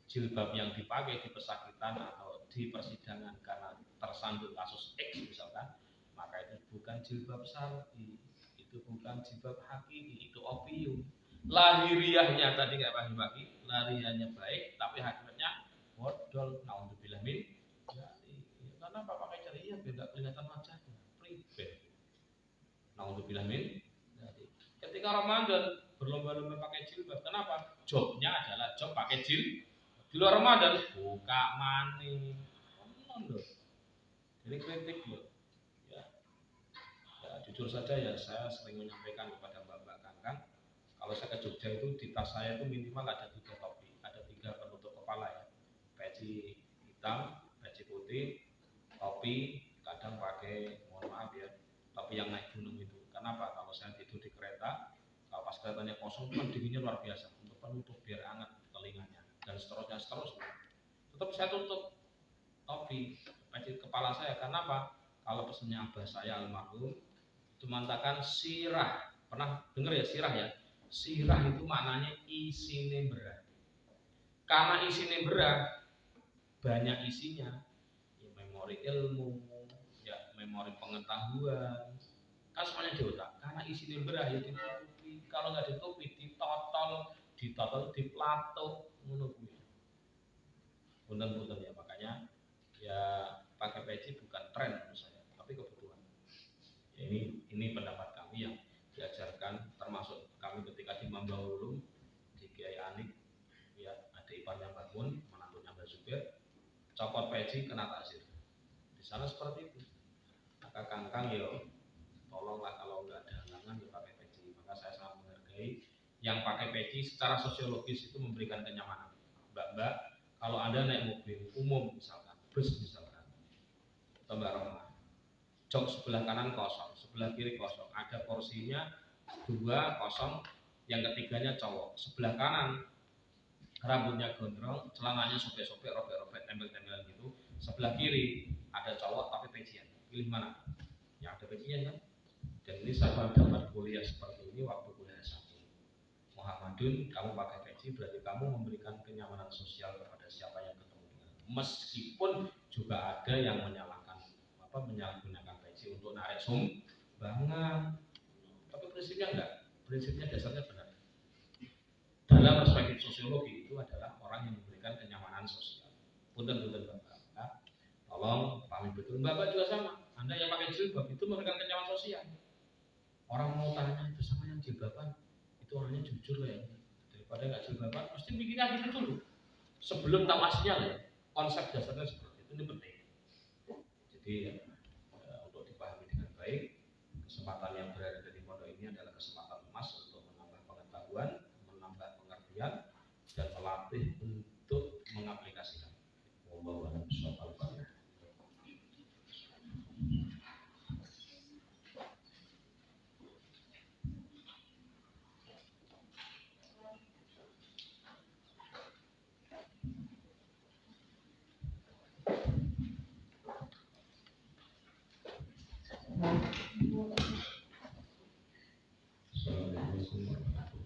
jilbab yang dipakai di pesakitan atau di persidangan karena tersandung kasus X misalkan, maka itu bukan jilbab syar'i, itu bukan jilbab hakiki, itu opium. Lahiriahnya tadi nggak pagi-pagi, lahiriahnya baik, tapi hakikatnya bodol, naudzubillah min. Karena apa pakai ceria biar nggak kelihatan wajahnya, pribad. Naudzubillah min. Ketika Ramadan berlomba-lomba pakai jilbab, kenapa? Jobnya adalah job pakai jilbab. Di luar Ramadan buka mani. Jadi kritik loh. Ya, jujur saja ya saya sering menyampaikan kepada Mbak Kangkang, kalau saya ke Jogja itu di tas saya itu minimal ada 3 topi, ada 3 penutup kepala ya, peci hitam, peci putih, topi, kadang pakai, mohon maaf ya, topi yang naik gunung itu. Kenapa? Kalau saya tidur di kereta, kalau pas keretanya kosong kan dinginnya luar biasa, untuk penutup biar hangat telinganya dan seterusnya. Tetap saya tutup topi, peci kepala saya. Karena apa? Kalau pesannya abah saya almarhum itu mengatakan sirah. Pernah dengar ya sirah ya? Sirah itu maknanya isine berah. Karena isine berah, banyak isinya. Ya, memori ilmu, ya memori pengetahuan, kan semuanya di otak. Karena isinya berah ya ditutupi. Kalau nggak ditutupi, ditotol, diplato, menunggu. Punten-punten ya, makanya ya pakai peci bukan tren menurut saya, tapi kebutuhan. Ya, ini pendapat kami yang diajarkan, termasuk kami ketika di Mambaulung di Kiai Anik, ya ada iparnya Mbak Mun, menantunya Mbak Zubair, copot peci kena takzir. Di sana seperti itu. Maka kangkang yo, tolonglah kalau nggak ada halangan ya pakai peci. Maka saya sangat menghargai yang pakai peci secara sosiologis itu memberikan kenyamanan. Mbak-mbak, kalau Anda naik mobil umum misalkan, bus misalkan, atau Mbak Roma, jok sebelah kanan kosong, sebelah kiri kosong, ada porsinya 2 kosong, yang ketiganya cowok. Sebelah kanan rambutnya gondrong, celananya sobek-sobek, robek-robek, tempel-tempelan gitu. Sebelah kiri ada cowok tapi pecian. Pilih mana? Yang ada pecian kan? Dan ini saya dapat kuliah seperti ini waktu kuliah S1. Muhammadun, kamu pakai peci berarti kamu memberikan kenyamanan sosial kepada siapa yang ketemu dengan. Meskipun juga ada yang menyalahgunakan peci untuk narik sumbangan. Tapi prinsipnya enggak. Prinsipnya dasarnya benar. Dalam perspektif sosiologi itu adalah orang yang memberikan kenyamanan sosial. Punten-punten Bapak, tolong pahami betul. Bapak juga sama. Anda yang pakai jilbab itu memberikan kenyamanan sosial. Orang mau tanya itu sama yang jilbaban, itu orangnya jujur ya. Daripada nggak jilbaban, mesti mikirnya gitu dulu. Sebelum tahu aslinya ya. Konsep dasarnya seperti itu, ini penting. Jadi untuk dipahami dengan baik, kesempatan yang berada di pondok ini adalah kesempatan emas untuk menambah pengetahuan, menambah pengertian, dan melatih untuk mengaplikasikan. Wallahu a'lam bishawab. Assalamualaikum warahmatullahi wabarakatuh.